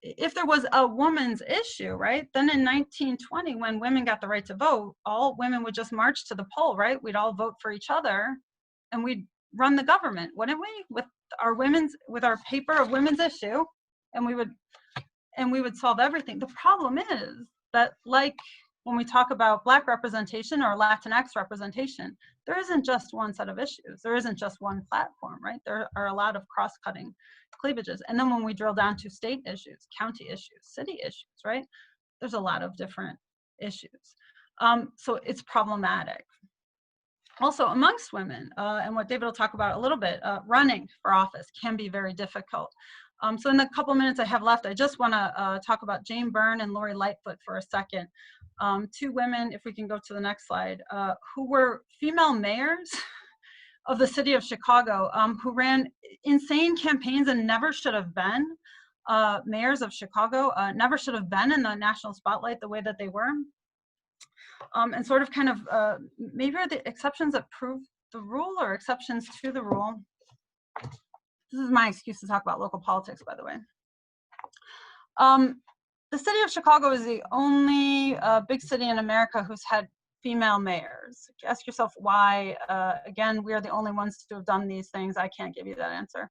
if there was a woman's issue, right, then in 1920, when women got the right to vote, all women would just march to the poll, right? We'd all vote for each other, and we'd run the government, wouldn't we? With our paper of women's issue, and we would solve everything. The problem is that, like when we talk about Black representation or Latinx representation, there isn't just one set of issues. There isn't just one platform, right? There are a lot of cross-cutting cleavages. And then when we drill down to state issues, county issues, city issues, right? There's a lot of different issues. So it's problematic. Also amongst women, and what David will talk about a little bit, running for office can be very difficult. So in the couple minutes I have left, I just want to talk about Jane Byrne and Lori Lightfoot for a second. 2 women, if we can go to the next slide, who were female mayors of the city of Chicago, who ran insane campaigns and never should have been mayors of Chicago, never should have been in the national spotlight the way that they were. And sort of kind of, maybe are the exceptions that prove the rule or exceptions to the rule. This is my excuse to talk about local politics, by the way. The city of Chicago is the only big city in America who's had female mayors. Ask yourself why. Again, we are the only ones to have done these things. I can't give you that answer.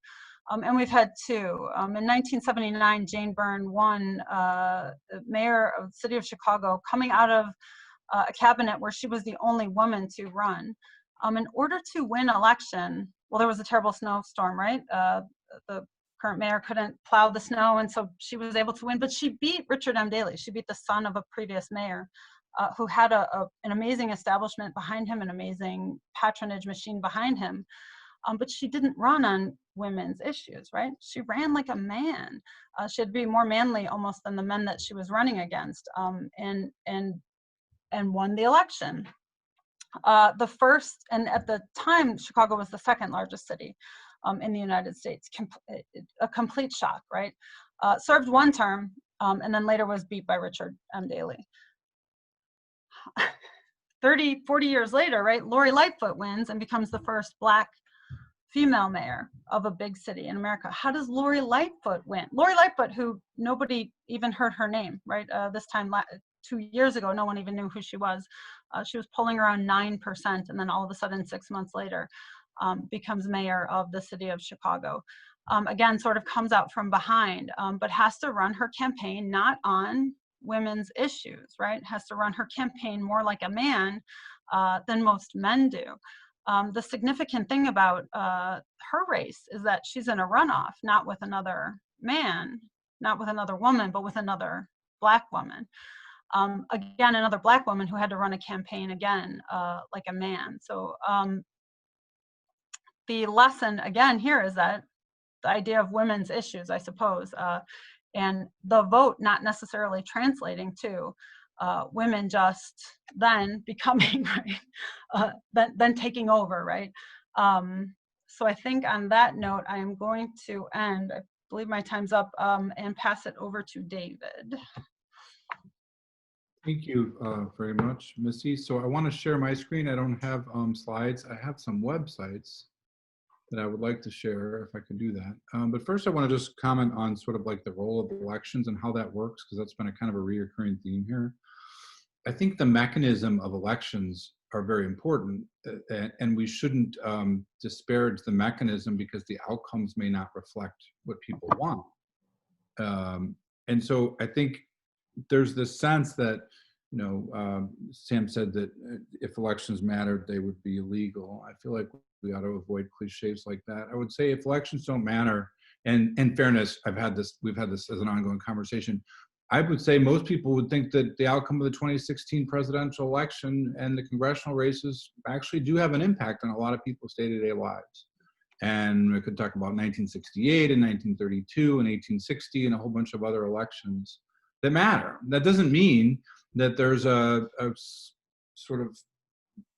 And we've had 2. In 1979, Jane Byrne won mayor of the city of Chicago, coming out of a cabinet where she was the only woman to run. In order to win election, well, there was a terrible snowstorm, right? The current mayor couldn't plow the snow, and so she was able to win, but she beat Richard M. Daley. She beat the son of a previous mayor who had an amazing establishment behind him, an amazing patronage machine behind him, but she didn't run on women's issues, right? She ran like a man. She had to be more manly almost than the men that she was running against, and won the election. The first, and at the time, Chicago was the 2nd largest city in the United States. A complete shock, right? Served 1 term, and then later was beat by Richard M. Daley. 30, 40 years later, right, Lori Lightfoot wins and becomes the first Black female mayor of a big city in America. How does Lori Lightfoot win? Lori Lightfoot, who nobody even heard her name, right? This time 2 years ago, no one even knew who she was. She was polling around 9%, and then all of a sudden, 6 months later, becomes mayor of the city of Chicago. Again, sort of comes out from behind, but has to run her campaign not on women's issues, right? Has to run her campaign more like a man than most men do. The significant thing about her race is that she's in a runoff, not with another man, not with another woman, but with another Black woman. Again, another Black woman who had to run a campaign again, like a man. So the lesson again here is that the idea of women's issues, I suppose, and the vote not necessarily translating to women just then becoming, right, then taking over, right? So I think on that note, I am going to end. I believe my time's up, and pass it over to David. Thank you very much, Missy. So I want to share my screen. I don't have slides. I have some websites that I would like to share if I could do that. But first I want to just comment on sort of like the role of elections and how that works, because that's been a kind of a reoccurring theme here. I think the mechanism of elections are very important, and we shouldn't disparage the mechanism because the outcomes may not reflect what people want. And so I think there's this sense that, you know, Sam said that if elections mattered, they would be illegal. I feel like we ought to avoid cliches like that. I would say if elections don't matter, and in fairness, we've had this as an ongoing conversation. I would say most people would think that the outcome of the 2016 presidential election and the congressional races actually do have an impact on a lot of people's day-to-day lives. And we could talk about 1968 and 1932 and 1860 and a whole bunch of other elections that matter. That doesn't mean that there's a sort of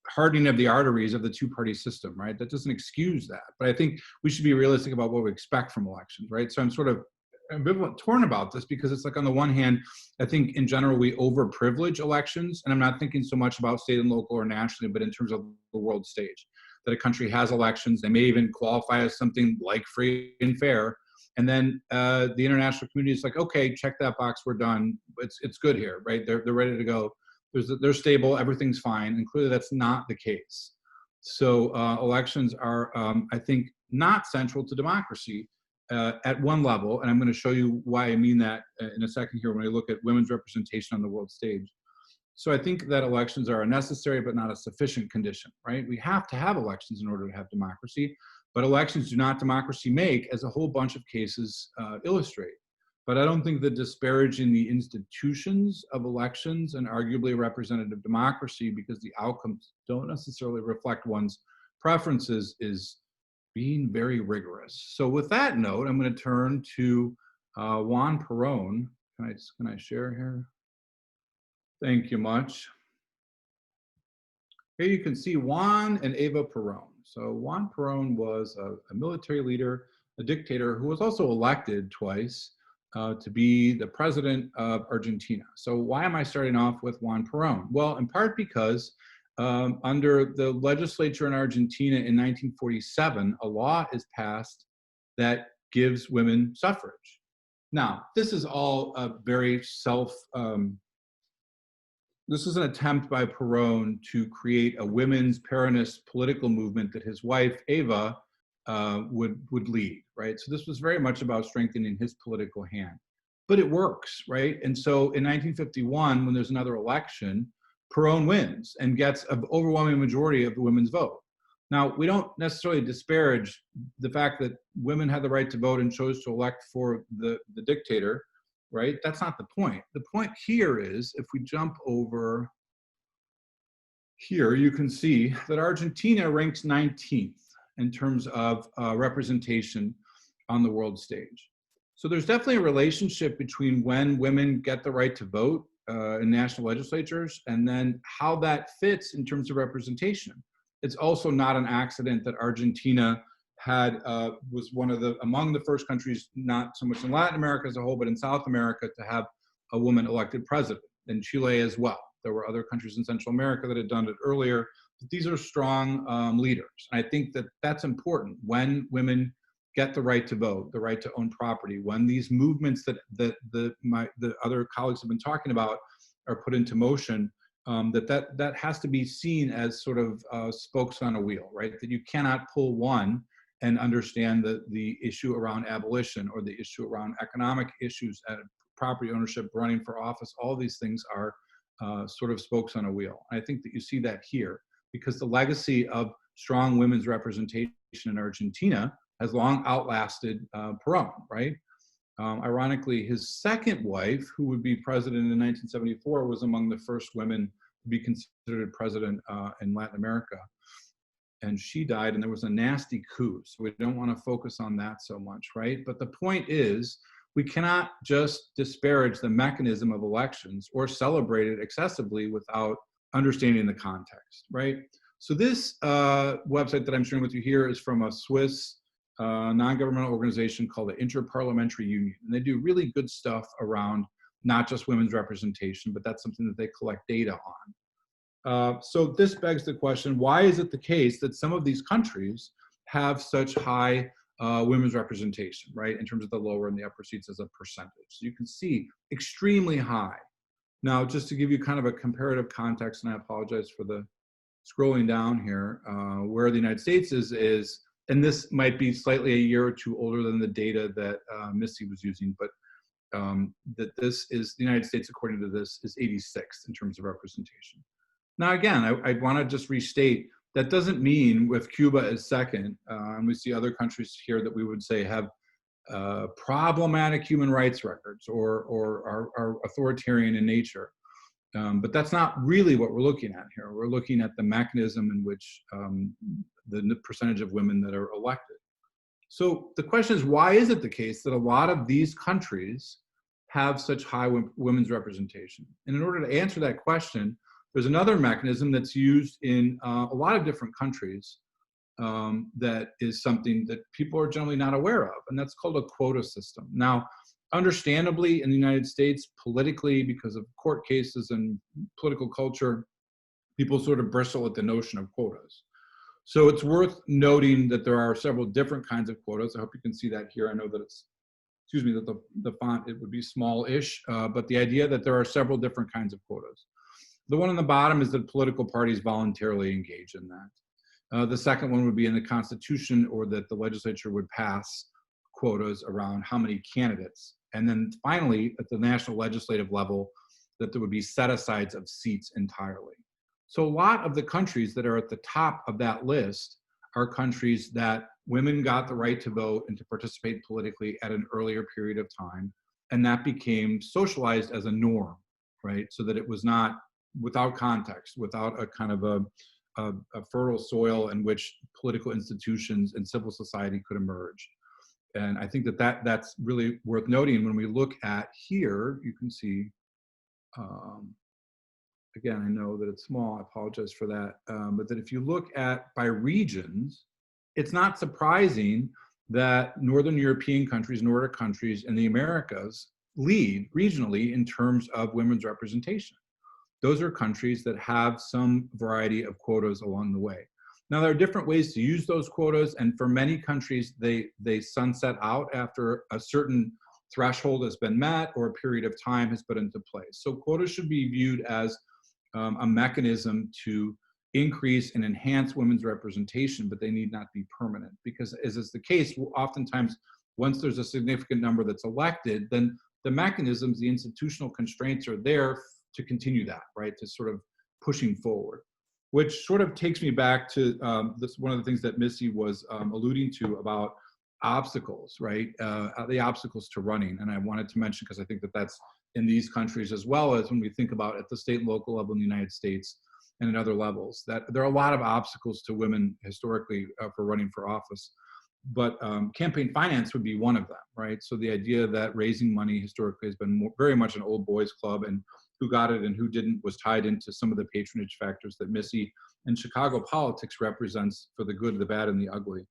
hardening of the arteries of the two-party system, right? That doesn't excuse that. But I think we should be realistic about what we expect from elections, right? So I'm sort of ambivalent, torn about this, because it's like, on the one hand, I think in general we overprivilege elections, and I'm not thinking so much about state and local or nationally, but in terms of the world stage, that a country has elections. They may even qualify as something like free and fair. And then the international community is like, okay, check that box, we're done. It's good here, right? They're ready to go. They're stable, everything's fine. And clearly that's not the case. So elections are, I think, not central to democracy at one level. And I'm going to show you why I mean that in a second here when I look at women's representation on the world stage. So I think that elections are a necessary but not a sufficient condition, right? We have to have elections in order to have democracy, but elections do not democracy make, as a whole bunch of cases illustrate. But I don't think that disparaging the institutions of elections and arguably representative democracy because the outcomes don't necessarily reflect one's preferences is being very rigorous. So with that note, I'm going to turn to Juan Perón. Can I share here? Thank you much. Here you can see Juan and Eva Perón. So Juan Perón was a military leader, a dictator who was also elected twice to be the president of Argentina. So why am I starting off with Juan Perón? Well, in part because under the legislature in Argentina in 1947, a law is passed that gives women suffrage. Now, this is all a very this is an attempt by Perón to create a women's Peronist political movement that his wife, Eva, would lead, right? So this was very much about strengthening his political hand. But it works, right? And so in 1951, when there's another election, Perón wins and gets an overwhelming majority of the women's vote. Now, we don't necessarily disparage the fact that women had the right to vote and chose to elect for the dictator, right? That's not the point. The point here is, if we jump over here, you can see that Argentina ranks 19th in terms of representation on the world stage. So there's definitely a relationship between when women get the right to vote in national legislatures and then how that fits in terms of representation. It's also not an accident that Argentina was among the first countries, not so much in Latin America as a whole, but in South America, to have a woman elected president, and Chile as well. There were other countries in Central America that had done it earlier, but these are strong leaders. And I think that that's important when women get the right to vote, the right to own property, when these movements that the other colleagues have been talking about are put into motion, that has to be seen as sort of spokes on a wheel, right? That you cannot pull one and understand the issue around abolition or the issue around economic issues, property ownership, running for office. All these things are sort of spokes on a wheel. And I think that you see that here because the legacy of strong women's representation in Argentina has long outlasted Perón, right? Ironically, his second wife, who would be president in 1974, was among the first women to be considered president in Latin America. And she died, and there was a nasty coup. So we don't want to focus on that so much, right? But the point is, we cannot just disparage the mechanism of elections or celebrate it excessively without understanding the context, right? So this website that I'm sharing with you here is from a Swiss non-governmental organization called the Interparliamentary Union. And they do really good stuff around not just women's representation, but that's something that they collect data on. So this begs the question, why is it the case that some of these countries have such high women's representation, right, in terms of the lower and the upper seats as a percentage? So you can see extremely high. Now, just to give you kind of a comparative context, and I apologize for the scrolling down here, where the United States is, and this might be slightly a year or two older than the data that Missy was using, but that this is, the United States, according to this, is 86th in terms of representation. Now, again, I want to just restate, that doesn't mean with Cuba as second, and we see other countries here that we would say have problematic human rights records or are authoritarian in nature. But that's not really what we're looking at here. We're looking at the mechanism in which the percentage of women that are elected. So the question is, why is it the case that a lot of these countries have such high women's representation? And in order to answer that question, there's another mechanism that's used in a lot of different countries that is something that people are generally not aware of, and that's called a quota system. Now, understandably, in the United States, politically, because of court cases and political culture, people sort of bristle at the notion of quotas. So it's worth noting that there are several different kinds of quotas. I hope you can see that here. I know that it's, excuse me, that the font, it would be small-ish, but the idea that there are several different kinds of quotas. The one on the bottom is that political parties voluntarily engage in that. The second one would be in the Constitution, or that the legislature would pass quotas around how many candidates. And then finally, at the national legislative level, that there would be set-asides of seats entirely. So a lot of the countries that are at the top of that list are countries that women got the right to vote and to participate politically at an earlier period of time, and that became socialized as a norm, right? So that it was not without context, without a kind of a fertile soil in which political institutions and civil society could emerge. And I think that's really worth noting. When we look at here, you can see, again, I know that it's small, I apologize for that, but that if you look at by regions, it's not surprising that Northern European countries, Nordic countries, and the Americas lead regionally in terms of women's representation. Those are countries that have some variety of quotas along the way. Now, there are different ways to use those quotas, and for many countries, they sunset out after a certain threshold has been met or a period of time has put into place. So quotas should be viewed as a mechanism to increase and enhance women's representation, but they need not be permanent, because as is the case, oftentimes, once there's a significant number that's elected, then the mechanisms, the institutional constraints are there to continue that, right, to sort of pushing forward. Which sort of takes me back to this, one of the things that Missy was alluding to about obstacles, right? The obstacles to running. And I wanted to mention, because I think that that's in these countries, as well as when we think about at the state and local level in the United States and in other levels, that there are a lot of obstacles to women historically for running for office. But campaign finance would be one of them, right? So the idea that raising money historically has been very much an old boys club, and who got it and who didn't was tied into some of the patronage factors that Missy and Chicago politics represents for the good, the bad, and the ugly.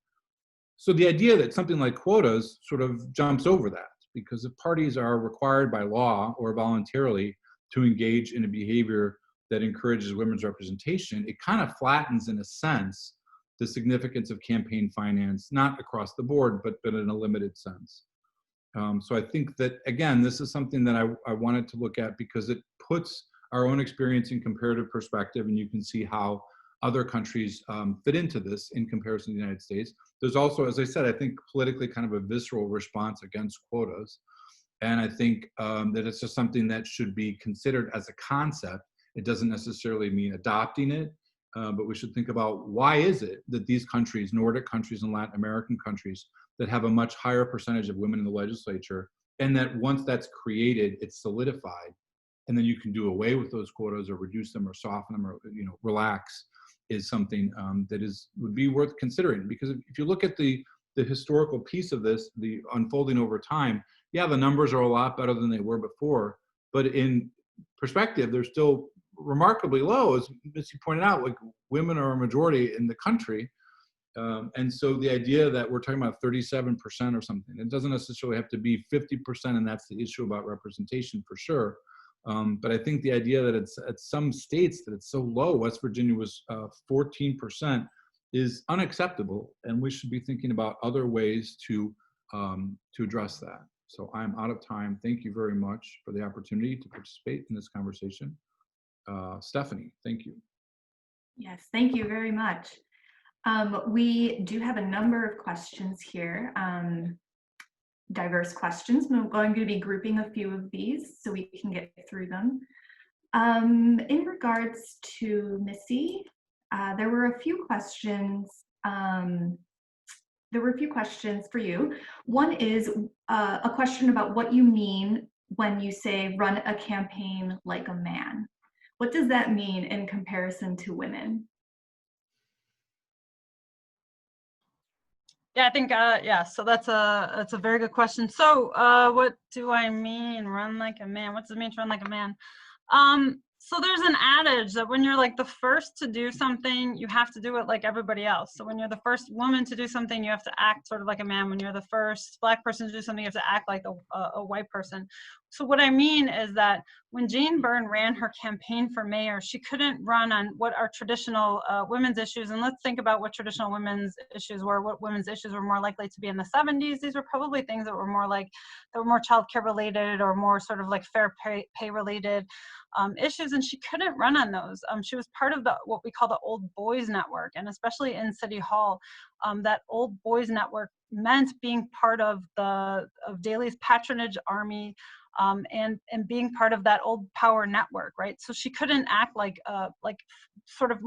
So the idea that something like quotas sort of jumps over that, because if parties are required by law or voluntarily to engage in a behavior that encourages women's representation, it kind of flattens, in a sense, the significance of campaign finance, not across the board, but in a limited sense. So I think that, again, this is something that I wanted to look at because it puts our own experience in comparative perspective, and you can see how other countries fit into this in comparison to the United States. There's also, as I said, I think politically kind of a visceral response against quotas. And I think that it's just something that should be considered as a concept. It doesn't necessarily mean adopting it, but we should think about why is it that these countries, Nordic countries and Latin American countries, that have a much higher percentage of women in the legislature and that once that's created, it's solidified, and then you can do away with those quotas or reduce them or soften them or relax, is something that would be worth considering. Because if you look at the historical piece of this, the unfolding over time, yeah, the numbers are a lot better than they were before, but in perspective, they're still remarkably low. As Missy pointed out, like, women are a majority in the country. And so the idea that we're talking about 37% or something, it doesn't necessarily have to be 50%, and that's the issue about representation for sure. But I think the idea that it's at some states that it's so low, West Virginia was 14%, is unacceptable, and we should be thinking about other ways to address that. So I'm out of time. Thank you very much for the opportunity to participate in this conversation. Stephanie, thank you. Yes, thank you very much. We do have a number of questions here, diverse questions. I'm going to be grouping a few of these so we can get through them. In regards to Missy, there were a few questions. There were a few questions for you. One is a question about what you mean when you say run a campaign like a man. What does that mean in comparison to women? Yeah, I think, yeah, so that's a very good question. So what do I mean, run like a man? What does it mean to run like a man? So there's an adage that when you're like the first to do something, you have to do it like everybody else. So when you're the first woman to do something, you have to act sort of like a man. When you're the first Black person to do something, you have to act like a white person. So what I mean is that when Jane Byrne ran her campaign for mayor, she couldn't run on what are traditional women's issues. And let's think about what traditional women's issues were, what women's issues were more likely to be in the 70s. These were probably things that were more like, that were more childcare related or more sort of like fair pay related issues, and she couldn't run on those. She was part of what we call the Old Boys Network, and especially in City Hall, that Old Boys Network meant being part of Daley's patronage army, and being part of that old power network, right? So she couldn't act like sort of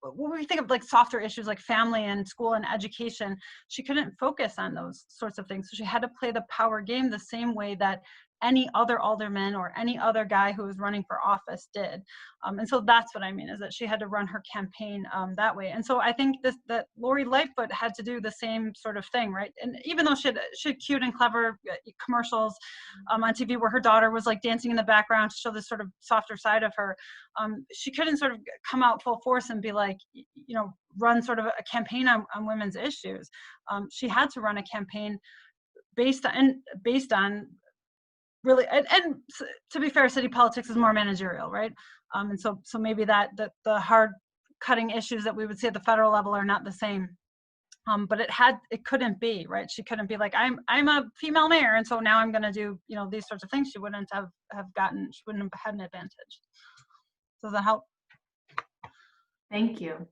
when we think of like softer issues like family and school and education, she couldn't focus on those sorts of things. So she had to play the power game the same way that any other alderman or any other guy who was running for office did. And so that's what I mean, is that she had to run her campaign that way. And so I think that Lori Lightfoot had to do the same sort of thing, right? And even though she had cute and clever commercials on TV where her daughter was like dancing in the background to show this sort of softer side of her, she couldn't sort of come out full force and be like, run sort of a campaign on women's issues. She had to run a campaign based on really, and to be fair, city politics is more managerial, right? And so maybe that the hard cutting issues that we would see at the federal level are not the same. But it couldn't be, right? She couldn't be like, I'm a female mayor, and so now I'm going to do these sorts of things. She wouldn't have had an advantage. Does that help? Thank you.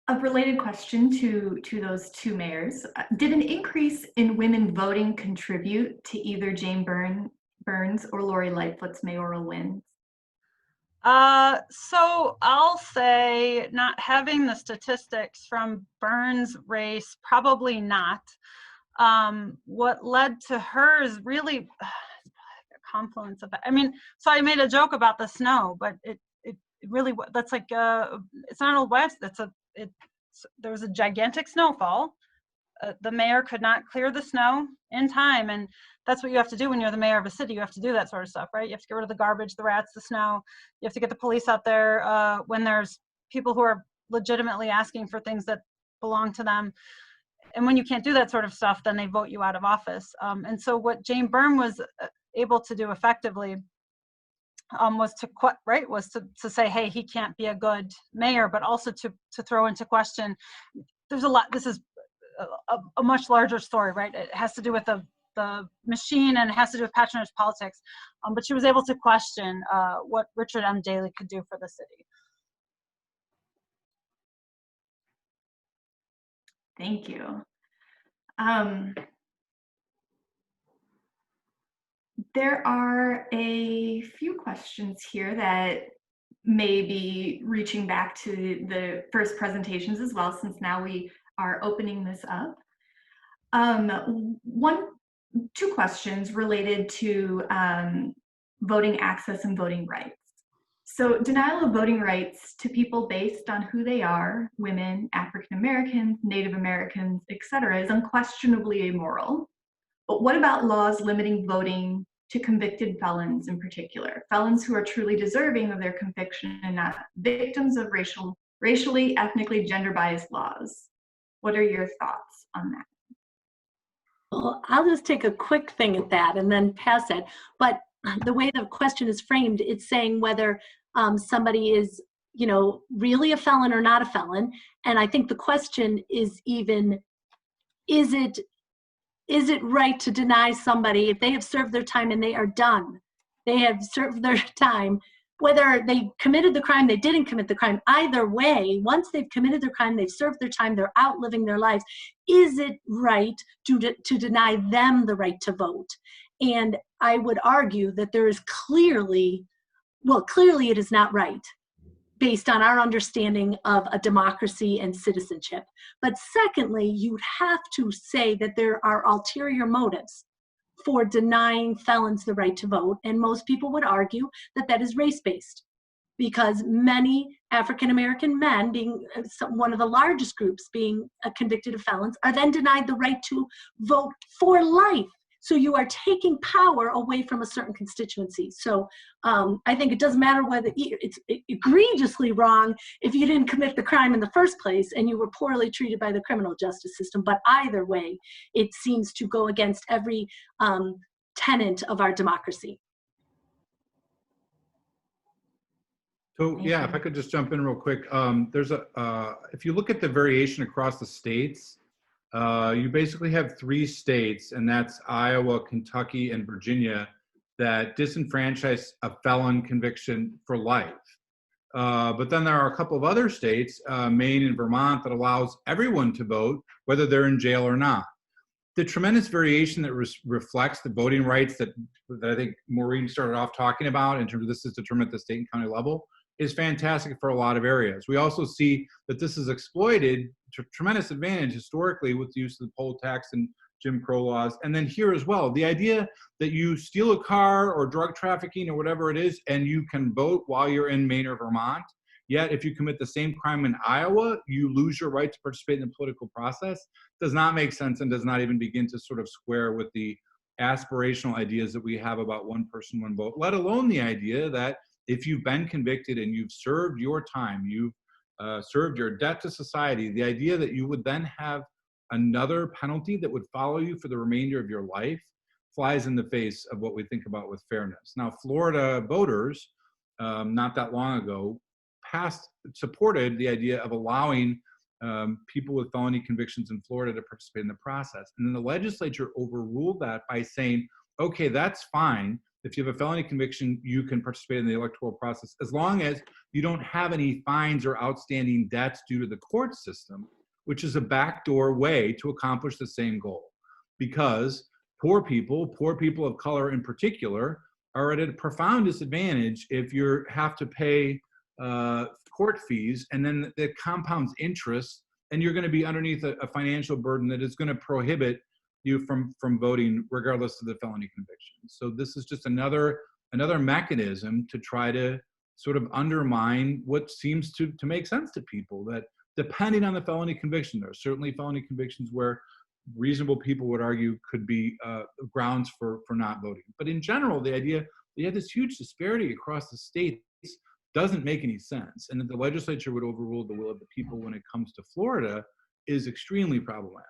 A related question to those two mayors. Did an increase in women voting contribute to either Jane Byrne's or Lori Lightfoot's mayoral wins? So I'll say, not having the statistics from Byrne's race, probably not. What led to hers really a confluence of, so I made a joke about the snow, but it really, that's like, it's not Old West, there was a gigantic snowfall. The mayor could not clear the snow in time, and that's what you have to do when you're the mayor of a city. You have to do that sort of stuff, right? You have to get rid of the garbage, the rats, the snow. You have to get the police out there when there's people who are legitimately asking for things that belong to them. And when you can't do that sort of stuff, then they vote you out of office. And so what Jane Byrne was able to do effectively was to say, hey, he can't be a good mayor, but also to throw into question, there's a lot, this is a much larger story, right? It has to do with the machine, and it has to do with patronage politics. But she was able to question what Richard M. Daley could do for the city. Thank you. There are a few questions here that may be reaching back to the first presentations as well, since now we are opening this up. One two questions related to voting access and voting rights. So denial of voting rights to people based on who they are, women, African Americans, Native Americans, etc., is unquestionably immoral. But what about laws limiting voting to convicted felons in particular, felons who are truly deserving of their conviction and not victims of racially, ethnically, gender-biased laws? What are your thoughts on that? Well, I'll just take a quick thing at that and then pass it. But the way the question is framed, it's saying whether somebody is, really a felon or not a felon. And I think the question is even, is it right to deny somebody if they have served their time and they are done? They have served their time, whether they committed the crime, they didn't commit the crime. Either way, once they've committed their crime, they've served their time, they're out living their lives. Is it right to deny them the right to vote? And I would argue that there is clearly it is not right based on our understanding of a democracy and citizenship. But secondly, you'd have to say that there are ulterior motives for denying felons the right to vote. And most people would argue that that is race-based, because many African-American men, being one of the largest groups being convicted of felons, are then denied the right to vote for life. So you are taking power away from a certain constituency. So I think it doesn't matter whether it's egregiously wrong if you didn't commit the crime in the first place and you were poorly treated by the criminal justice system. But either way, it seems to go against every tenet of our democracy. So yeah, if I could just jump in real quick, there's if you look at the variation across the states, you basically have 3 states, and that's Iowa, Kentucky, and Virginia, that disenfranchise a felon conviction for life. But then there are a couple of other states, Maine and Vermont, that allows everyone to vote, whether they're in jail or not. The tremendous variation that reflects the voting rights that I think Maureen started off talking about in terms of this is determined at the state and county level is fantastic for a lot of areas. We also see that this is exploited to tremendous advantage historically with the use of the poll tax and Jim Crow laws. And then here as well, the idea that you steal a car or drug trafficking or whatever it is, and you can vote while you're in Maine or Vermont, yet if you commit the same crime in Iowa, you lose your right to participate in the political process, does not make sense and does not even begin to sort of square with the aspirational ideas that we have about one person, one vote, let alone the idea that if you've been convicted and you've served your time, you've served your debt to society, the idea that you would then have another penalty that would follow you for the remainder of your life flies in the face of what we think about with fairness. Now, Florida voters, not that long ago, supported the idea of allowing people with felony convictions in Florida to participate in the process. And then the legislature overruled that by saying, okay, that's fine. If you have a felony conviction, you can participate in the electoral process as long as you don't have any fines or outstanding debts due to the court system, which is a backdoor way to accomplish the same goal. Because poor people of color in particular, are at a profound disadvantage if you have to pay court fees, and then it compounds interest, and you're going to be underneath a financial burden that is going to prohibit you from voting regardless of the felony conviction. So this is just another mechanism to try to sort of undermine what seems to make sense to people, that depending on the felony conviction, there are certainly felony convictions where reasonable people would argue could be grounds for not voting. But in general, the idea that you have this huge disparity across the states doesn't make any sense. And that the legislature would overrule the will of the people when it comes to Florida is extremely problematic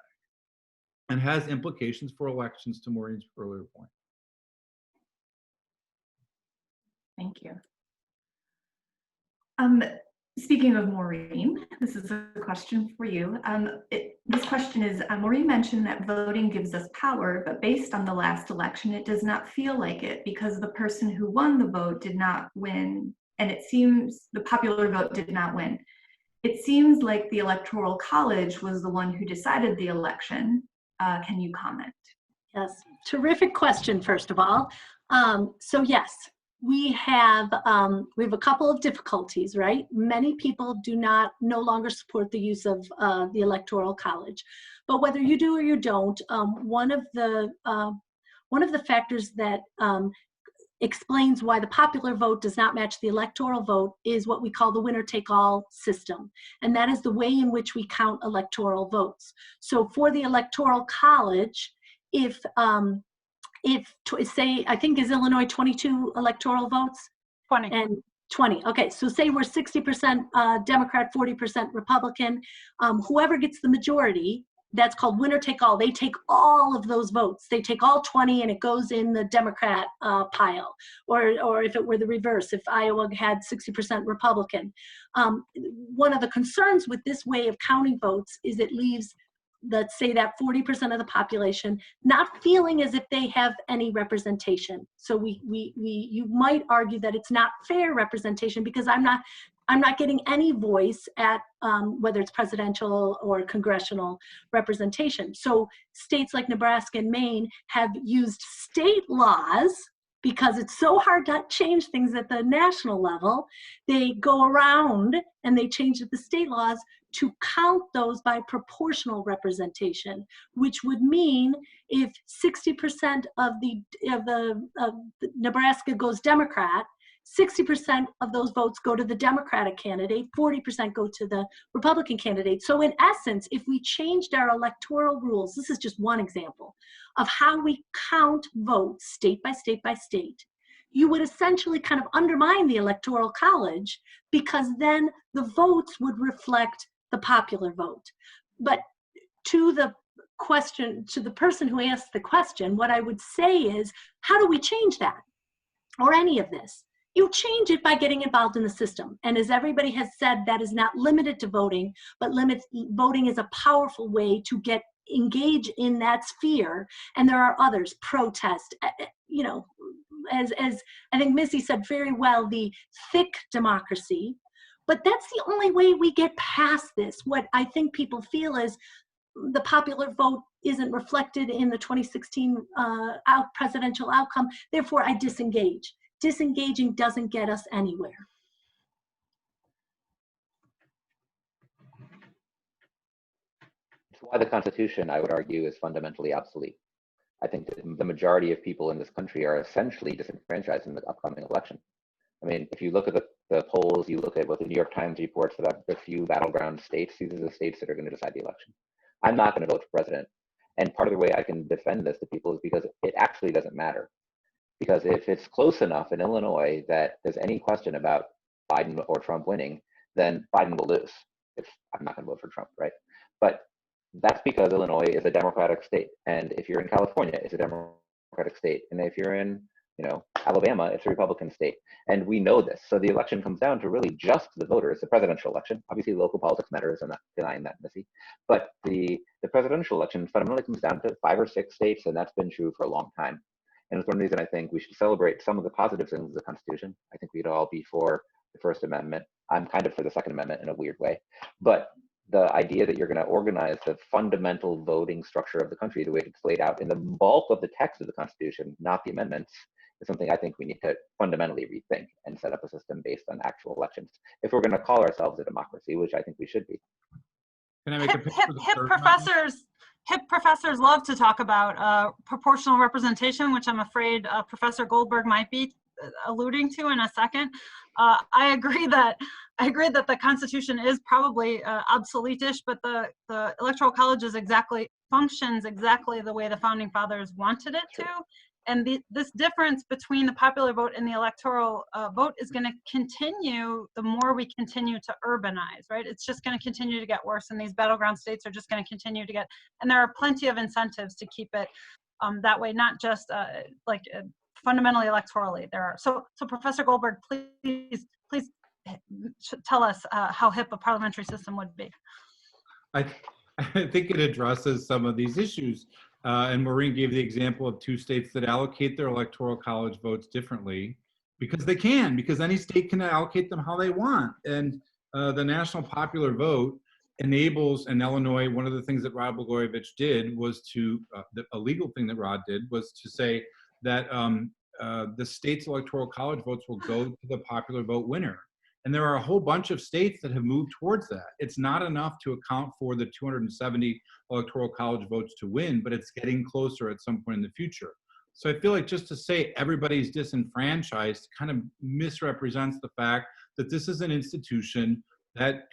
and has implications for elections, to Maureen's earlier point. Thank you. Speaking of Maureen, this is a question for you. This question is, Maureen mentioned that voting gives us power, but based on the last election, it does not feel like it because the person who won the vote did not win, and it seems the popular vote did not win. It seems like the Electoral College was the one who decided the election. Can you comment? Yes, terrific question, first of all. So yes, we have a couple of difficulties, right? Many people no longer support the use of the Electoral College. But whether you do or you don't, one of the one of the factors that explains why the popular vote does not match the electoral vote is what we call the winner-take-all system. And that is the way in which we count electoral votes. So for the Electoral College, if say, I think is Illinois 22 electoral votes? 20. And 20, okay, so say we're 60% Democrat, 40% Republican, whoever gets the majority, that's called winner take all. They take all of those votes. They take all 20 and it goes in the Democrat pile. Or if it were the reverse, if Iowa had 60% Republican. One of the concerns with this way of counting votes is it leaves, let's say, that 40% of the population not feeling as if they have any representation. So you might argue that it's not fair representation because I'm not getting any voice at whether it's presidential or congressional representation. So states like Nebraska and Maine have used state laws because it's so hard to change things at the national level. They go around and they change the state laws to count those by proportional representation, which would mean if 60% of Nebraska goes Democrat, 60% of those votes go to the Democratic candidate, 40% go to the Republican candidate. So in essence, if we changed our electoral rules, this is just one example of how we count votes state by state by state, you would essentially kind of undermine the Electoral College because then the votes would reflect the popular vote. But to the question, to the person who asked the question, what I would say is, how do we change that or any of this? You change it by getting involved in the system. And as everybody has said, that is not limited to voting, but voting is a powerful way to get engaged in that sphere. And there are others, protest, you know, as I think Missy said very well, the thick democracy. But that's the only way we get past this. What I think people feel is the popular vote isn't reflected in the 2016 presidential outcome, therefore I disengage. Disengaging doesn't get us anywhere. It's why the Constitution, I would argue, is fundamentally obsolete. I think that the majority of people in this country are essentially disenfranchised in the upcoming election. I mean, if you look at the polls, you look at what the New York Times reports about the few battleground states, these are the states that are going to decide the election. I'm not going to vote for president. And part of the way I can defend this to people is because it actually doesn't matter. Because if it's close enough in Illinois that there's any question about Biden or Trump winning, then Biden will lose. If I'm not going to vote for Trump, right? But that's because Illinois is a Democratic state. And if you're in California, it's a Democratic state. And if you're in, Alabama, it's a Republican state. And we know this. So the election comes down to really just the voters, the presidential election. Obviously, local politics matters. I'm not denying that, Missy. But the presidential election fundamentally comes down to 5 or 6 states, and that's been true for a long time. And it's one reason I think we should celebrate some of the positive things of the Constitution. I think we'd all be for the First Amendment. I'm kind of for the Second Amendment in a weird way. But the idea that you're going to organize the fundamental voting structure of the country the way it's laid out in the bulk of the text of the Constitution, not the amendments, is something I think we need to fundamentally rethink and set up a system based on actual elections. If we're going to call ourselves a democracy, which I think we should be. Can I make a pitch for the third Hip professors love to talk about proportional representation, which I'm afraid Professor Goldberg might be alluding to in a second. I agree that the Constitution is probably obsolete-ish, but the Electoral College functions exactly the way the Founding Fathers wanted it to. And this difference between the popular vote and the electoral vote is going to continue the more we continue to urbanize, right? It's just going to continue to get worse, and these battleground states are just going to continue to and there are plenty of incentives to keep it that way, not just fundamentally electorally. There are. So Professor Goldberg, please tell us how hip a parliamentary system would be. I think it addresses some of these issues. And Maureen gave the example of 2 states that allocate their electoral college votes differently because they can, because any state can allocate them how they want. And the national popular vote enables, in Illinois, one of the things that Rod Blagojevich did was a legal thing that Rod did was to say that the state's electoral college votes will go to the popular vote winner. And there are a whole bunch of states that have moved towards that. It's not enough to account for the 270 electoral college votes to win, but it's getting closer at some point in the future. So I feel like just to say everybody's disenfranchised kind of misrepresents the fact that this is an institution that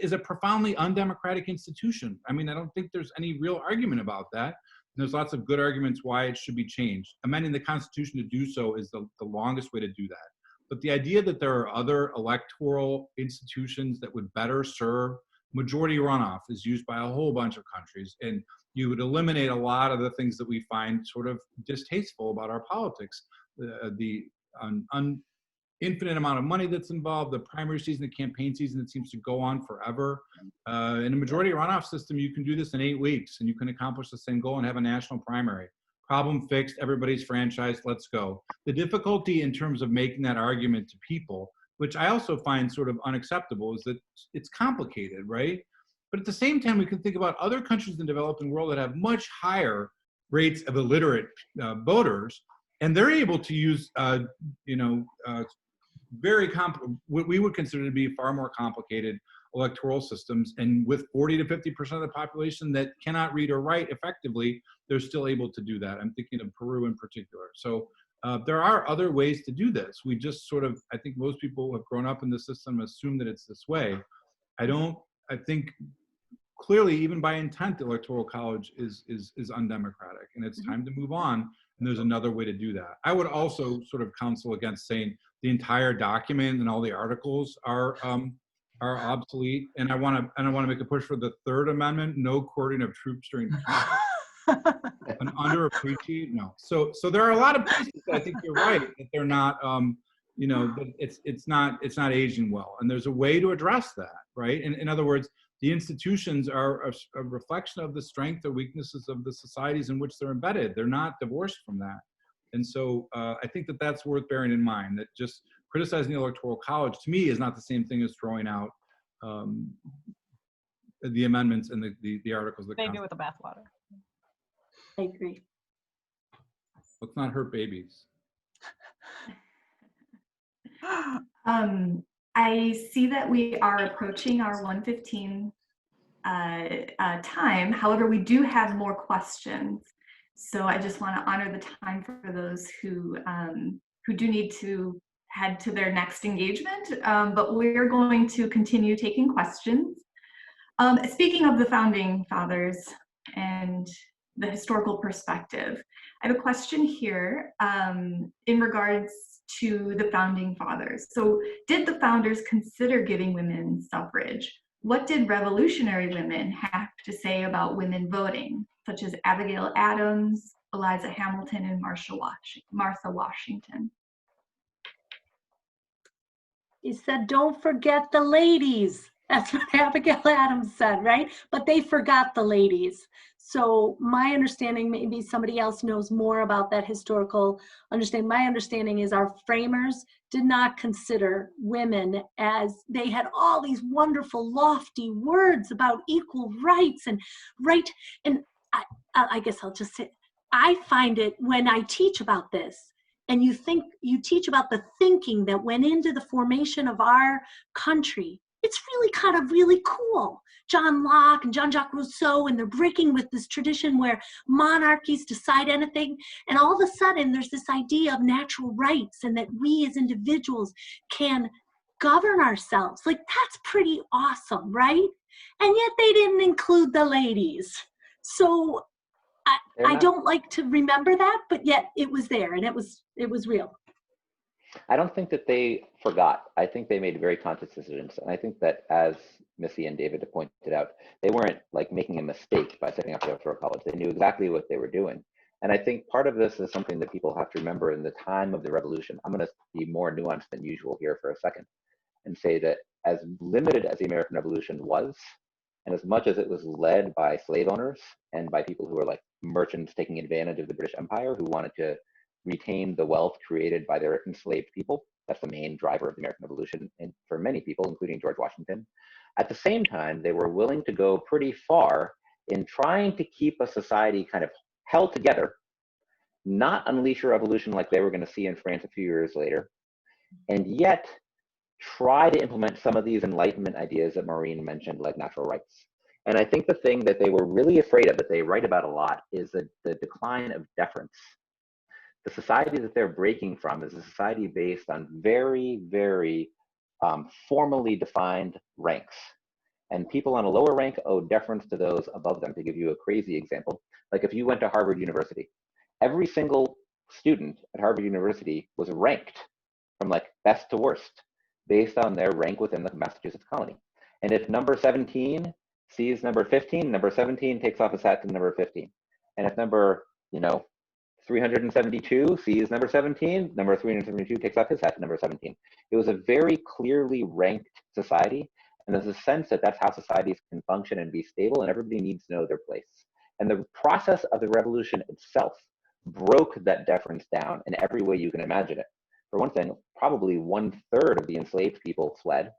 is a profoundly undemocratic institution. I mean, I don't think there's any real argument about that. There's lots of good arguments why it should be changed. Amending the Constitution to do so is the longest way to do that. But the idea that there are other electoral institutions that would better serve majority runoff is used by a whole bunch of countries, and you would eliminate a lot of the things that we find sort of distasteful about our politics. The infinite amount of money that's involved, the primary season, the campaign season that seems to go on forever. In a majority runoff system, you can do this in 8 weeks and you can accomplish the same goal and have a national primary. Problem fixed, everybody's franchised, let's go. The difficulty in terms of making that argument to people, which I also find sort of unacceptable, is that it's complicated, right? But at the same time, we can think about other countries in the developing world that have much higher rates of illiterate voters, and they're able to use, what we would consider to be far more complicated electoral systems, and with 40 to 50% of the population that cannot read or write effectively, they're still able to do that. I'm thinking of Peru in particular. So there are other ways to do this. We just sort of, I think most people who have grown up in the system assume that it's this way. I think clearly, even by intent, the Electoral College is undemocratic, and it's time to move on. And there's another way to do that. I would also sort of counsel against saying the entire document and all the articles are obsolete. And I want to make a push for the Third Amendment: no quartering of troops during an underappreciated. No. So there are a lot of places that I think you're right that they're not. That it's not aging well, and there's a way to address that, right? In other words, the institutions are a reflection of the strength or weaknesses of the societies in which they're embedded. They're not divorced from that. And so I think that that's worth bearing in mind, that just criticizing the Electoral College, to me, is not the same thing as throwing out the amendments and the articles. Baby with the bathwater. I agree. Let's not hurt babies. I see that we are approaching our 1:15 time. However, we do have more questions. So I just want to honor the time for those who do need to head to their next engagement. But we're going to continue taking questions. Speaking of the Founding Fathers and the historical perspective, I have a question here in regards to the Founding Fathers. So did the founders consider giving women suffrage? What did revolutionary women have to say about women voting, such as Abigail Adams, Eliza Hamilton, and Martha Washington? He said, don't forget the ladies. That's what Abigail Adams said, right? But they forgot the ladies. So my understanding, maybe somebody else knows more about that historical understanding. My understanding is our framers did not consider women, as they had all these wonderful, lofty words about equal rights and right. And I guess I'll just say, I find it when I teach about this, and you teach about the thinking that went into the formation of our country, it's really cool. John Locke and Jean-Jacques Rousseau, and they're breaking with this tradition where monarchies decide anything. And all of a sudden, there's this idea of natural rights and that we as individuals can govern ourselves. Like, that's pretty awesome, right? And yet they didn't include the ladies. So I don't like to remember that, but yet it was there, and it was real. I don't think that they forgot. I think they made very conscious decisions. And I think that, as Missy and David have pointed out, they weren't like making a mistake by setting up the Electoral College. They knew exactly what they were doing. And I think part of this is something that people have to remember in the time of the revolution. I'm going to be more nuanced than usual here for a second and say that as limited as the American Revolution was, and as much as it was led by slave owners and by people who were like merchants taking advantage of the British Empire, who wanted to retain the wealth created by their enslaved people. That's the main driver of the American Revolution, and for many people, including George Washington. At the same time, they were willing to go pretty far in trying to keep a society kind of held together, not unleash a revolution like they were going to see in France a few years later, and yet try to implement some of these Enlightenment ideas that Maureen mentioned, like natural rights. And I think the thing that they were really afraid of, that they write about a lot, is the decline of deference. The society that they're breaking from is a society based on very, very formally defined ranks. And people on a lower rank owe deference to those above them. To give you a crazy example, like if you went to Harvard University, every single student at Harvard University was ranked from like best to worst based on their rank within the Massachusetts colony. And if number 17 sees number 15, number 17 takes off his hat to number 15. And if number, 372 sees number 17, number 372 takes off his hat to number 17. It was a very clearly ranked society. And there's a sense that that's how societies can function and be stable, and everybody needs to know their place. And the process of the revolution itself broke that deference down in every way you can imagine it. For one thing, probably 1/3 of the enslaved people fled.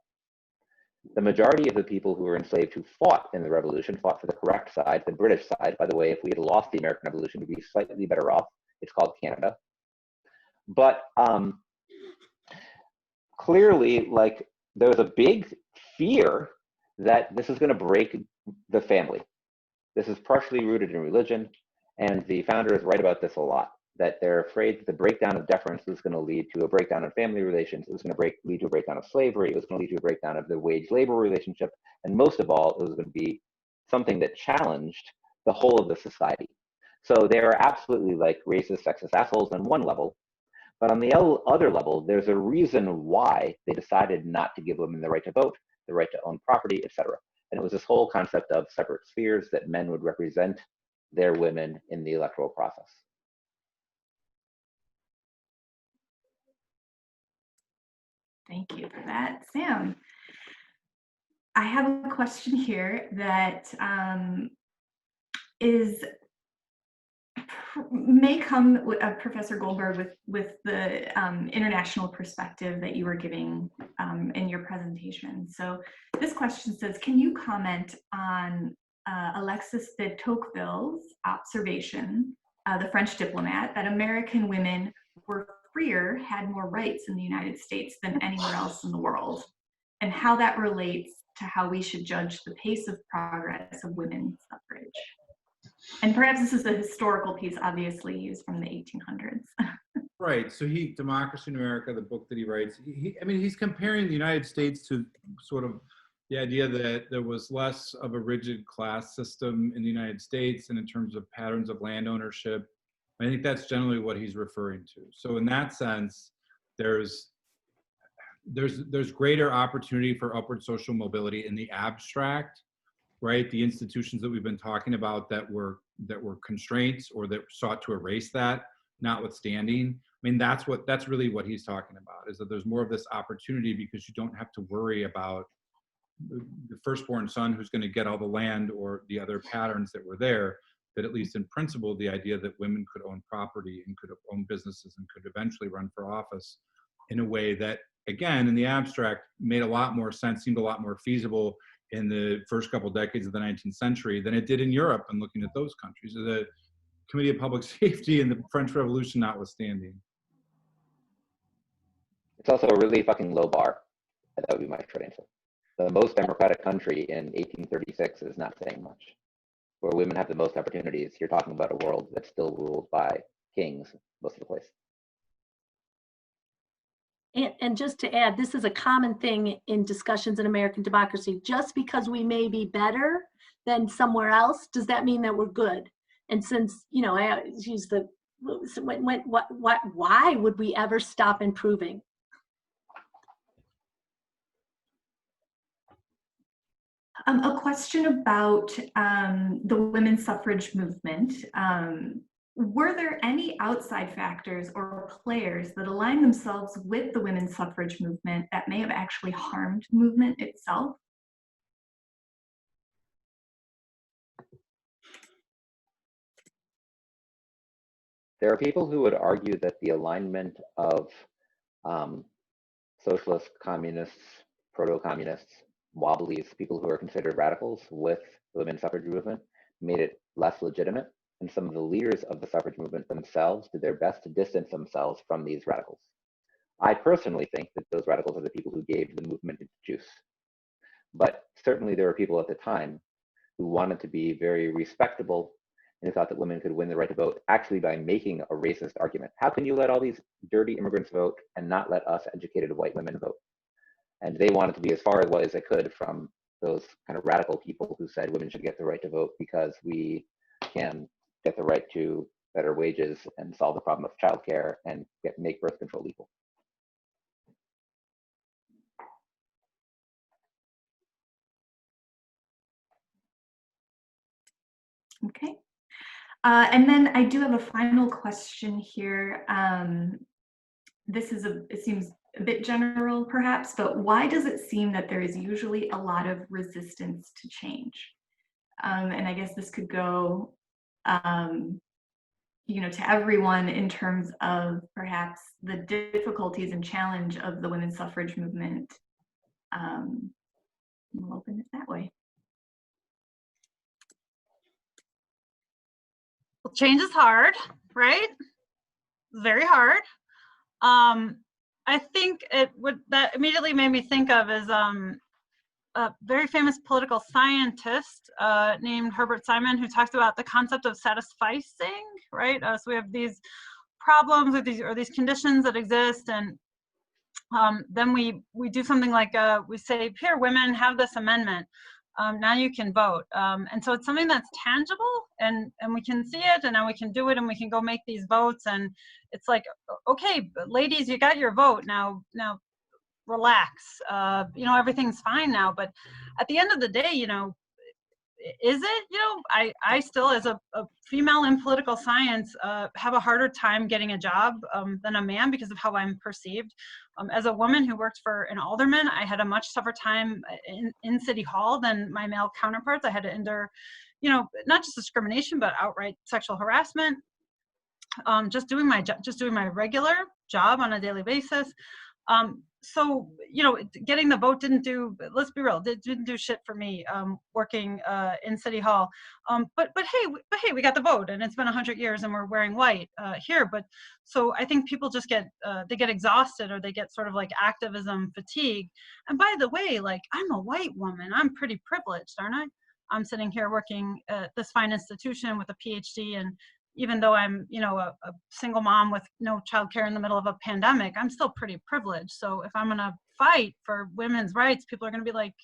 The majority of the people who were enslaved who fought in the revolution fought for the correct side, the British side. By the way, if we had lost the American Revolution, we'd be slightly better off. It's called Canada. But clearly, like, there was a big fear that this is going to break the family. This is partially rooted in religion, and the founders write about this a lot, that they're afraid that the breakdown of deference was going to lead to a breakdown of family relations. It was going to lead to a breakdown of slavery. It was going to lead to a breakdown of the wage-labor relationship. And most of all, it was going to be something that challenged the whole of the society. So they are absolutely like racist, sexist assholes on one level. But on the other level, there's a reason why they decided not to give women the right to vote, the right to own property, etc. And it was this whole concept of separate spheres, that men would represent their women in the electoral process. Thank you for that, Sam. I have a question here that may come with Professor Goldberg with the international perspective that you were giving in your presentation. So this question says, can you comment on Alexis de Tocqueville's observation, the French diplomat, that American women were freer, had more rights in the United States than anywhere else in the world, and how that relates to how we should judge the pace of progress of women's suffrage? And perhaps this is a historical piece, obviously, he's from the 1800s. Right. So Democracy in America, the book that he writes, he's comparing the United States to sort of the idea that there was less of a rigid class system in the United States, and in terms of patterns of land ownership. I think that's generally what he's referring to. So in that sense, there's greater opportunity for upward social mobility in the abstract, right? The institutions that we've been talking about that were constraints or that sought to erase that, notwithstanding. I mean, that's really what he's talking about, is that there's more of this opportunity because you don't have to worry about the firstborn son who's going to get all the land or the other patterns that were there. That at least in principle, the idea that women could own property and could own businesses and could eventually run for office in a way that, again, in the abstract, made a lot more sense, seemed a lot more feasible in the first couple decades of the 19th century than it did in Europe, and looking at those countries. The Committee of Public Safety and the French Revolution notwithstanding. It's also a really fucking low bar. That would be my short answer. The most democratic country in 1836 is not saying much. Where women have the most opportunities, you're talking about a world that's still ruled by kings most of the place. And just to add, this is a common thing in discussions in American democracy. Just because we may be better than somewhere else, does that mean that we're good? And since, I use the, why would we ever stop improving? A question about the women's suffrage movement. Were there any outside factors or players that aligned themselves with the women's suffrage movement that may have actually harmed the movement itself? There are people who would argue that the alignment of socialists, communists, proto-communists, wobblies, people who are considered radicals with the women's suffrage movement made it less legitimate. And some of the leaders of the suffrage movement themselves did their best to distance themselves from these radicals. I personally think that those radicals are the people who gave the movement its juice. But certainly there were people at the time who wanted to be very respectable and who thought that women could win the right to vote actually by making a racist argument. How can you let all these dirty immigrants vote and not let us educated white women vote? And they wanted to be as far away as they could from those kind of radical people who said women should get the right to vote because we can get the right to better wages and solve the problem of childcare and make birth control legal. Okay. And then I do have a final question here. This is it seems a bit general perhaps, but why does it seem that there is usually a lot of resistance to change? And I guess this could go, you know, to everyone in terms of perhaps the difficulties and challenge of the women's suffrage movement. We'll open it that way. Well, change is hard, right? Very hard. I think that immediately made me think of is a very famous political scientist named Herbert Simon, who talks about the concept of satisficing, right? So we have these problems with these conditions that exist, and then we do something like we say, here, women, have this amendment. Now you can vote. And so it's something that's tangible, and we can see it, and now we can do it, and we can go make these votes. And it's like, okay, ladies, you got your vote. Now relax. You know, everything's fine now. But at the end of the day, you know, is it? You know, I still, as a female in political science, have a harder time getting a job than a man because of how I'm perceived. As a woman who worked for an alderman, I had a much tougher time in City Hall than my male counterparts. I had to endure, you know, not just discrimination, but outright sexual harassment. Just doing my regular job on a daily basis. So, you know, getting the vote didn't do, let's be real, it didn't do shit for me working in City Hall. But hey, we got the vote, and it's been 100 years and we're wearing white here. But so I think people just get, they get exhausted, or they get sort of like activism fatigue. And by the way, like, I'm a white woman, I'm pretty privileged, aren't I? I'm sitting here working at this fine institution with a PhD, and even though I'm, you know, a single mom with no childcare in the middle of a pandemic, I'm still pretty privileged. So if I'm gonna fight for women's rights, people are gonna be like,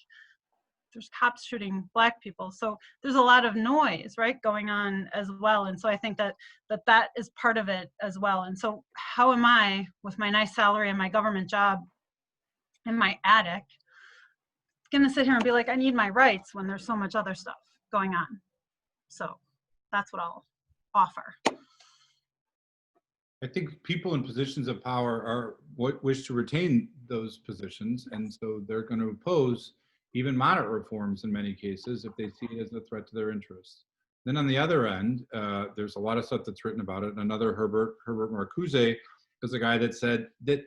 there's cops shooting Black people. So there's a lot of noise, right, going on as well. And so I think that is part of it as well. And so how am I, with my nice salary and my government job in my attic, gonna sit here and be like, I need my rights when there's so much other stuff going on? So that's what I'll offer. I think people in positions of power are what wish to retain those positions, and so they're going to oppose even moderate reforms in many cases if they see it as a threat to their interests. Then on the other end, there's a lot of stuff that's written about it. Another Herbert Marcuse is a guy that said that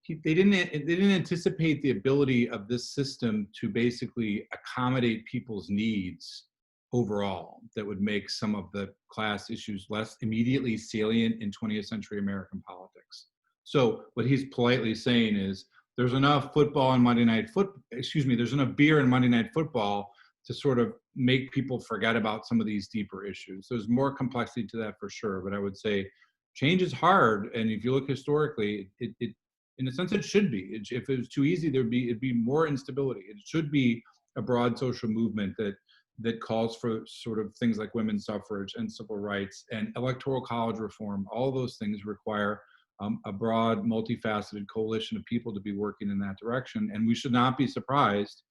they didn't anticipate the ability of this system to basically accommodate people's needs overall, that would make some of the class issues less immediately salient in 20th century American politics. So what he's politely saying is, there's enough football and there's enough beer in Monday Night Football to sort of make people forget about some of these deeper issues. There's more complexity to that for sure, but I would say change is hard. And if you look historically, it in a sense, it should be. If it was too easy, it'd be more instability. It should be a broad social movement that calls for sort of things like women's suffrage and civil rights and electoral college reform. All those things require a broad, multifaceted coalition of people to be working in that direction. And we should not be surprised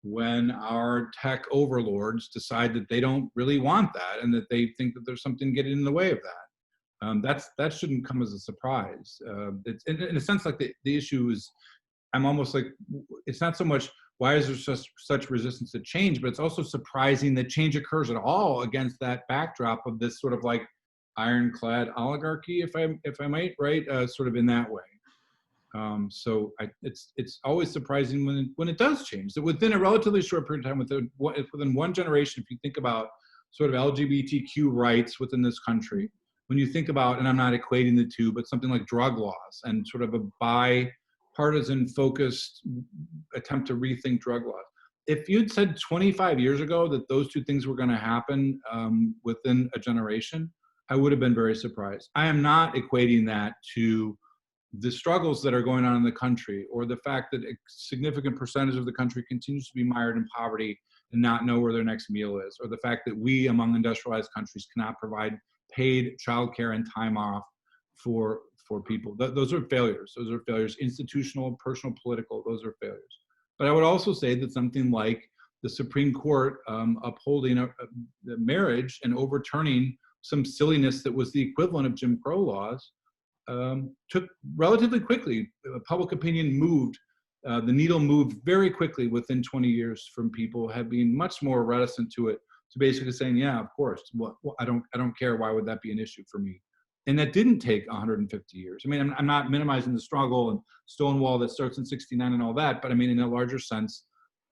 when our tech overlords decide that they don't really want that, and that they think that there's something getting in the way of that. That shouldn't come as a surprise. It's in a sense, like the issue is, I'm almost like, it's not so much why is there such resistance to change, but it's also surprising that change occurs at all against that backdrop of this sort of like ironclad oligarchy, if I might, right? Sort of in that way. So it's always surprising when it does change. So within a relatively short period of time, within one generation, if you think about sort of LGBTQ rights within this country, when you think about, and I'm not equating the two, but something like drug laws and sort of a bipartisan focused attempt to rethink drug laws, if you'd said 25 years ago that those two things were going to happen within a generation, I would have been very surprised. I am not equating that to the struggles that are going on in the country, or the fact that a significant percentage of the country continues to be mired in poverty and not know where their next meal is, or the fact that we among industrialized countries cannot provide paid childcare and time off for people. Those are failures. Those are failures, institutional, personal, political, those are failures. But I would also say that something like the Supreme Court upholding a marriage and overturning some silliness that was the equivalent of Jim Crow laws took relatively quickly. Public opinion moved, the needle moved very quickly within 20 years from people have been much more reticent to it, to basically saying, yeah, of course, well, I don't care, why would that be an issue for me? And that didn't take 150 years. I mean, I'm not minimizing the struggle and Stonewall that starts in 69 and all that, but I mean, in a larger sense,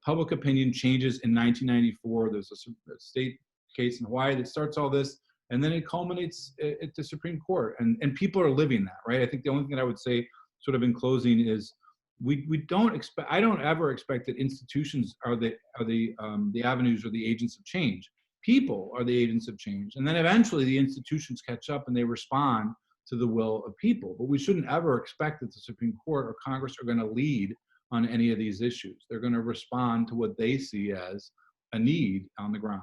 public opinion changes in 1994. There's a state case in Hawaii that starts all this, and then it culminates at the Supreme Court, and people are living that, right? I think the only thing that I would say, sort of in closing, is we don't expect. I don't ever expect that institutions are the avenues or the agents of change. People are the agents of change, and then eventually the institutions catch up and they respond to the will of people. But we shouldn't ever expect that the Supreme Court or Congress are going to lead on any of these issues. They're going to respond to what they see as a need on the ground.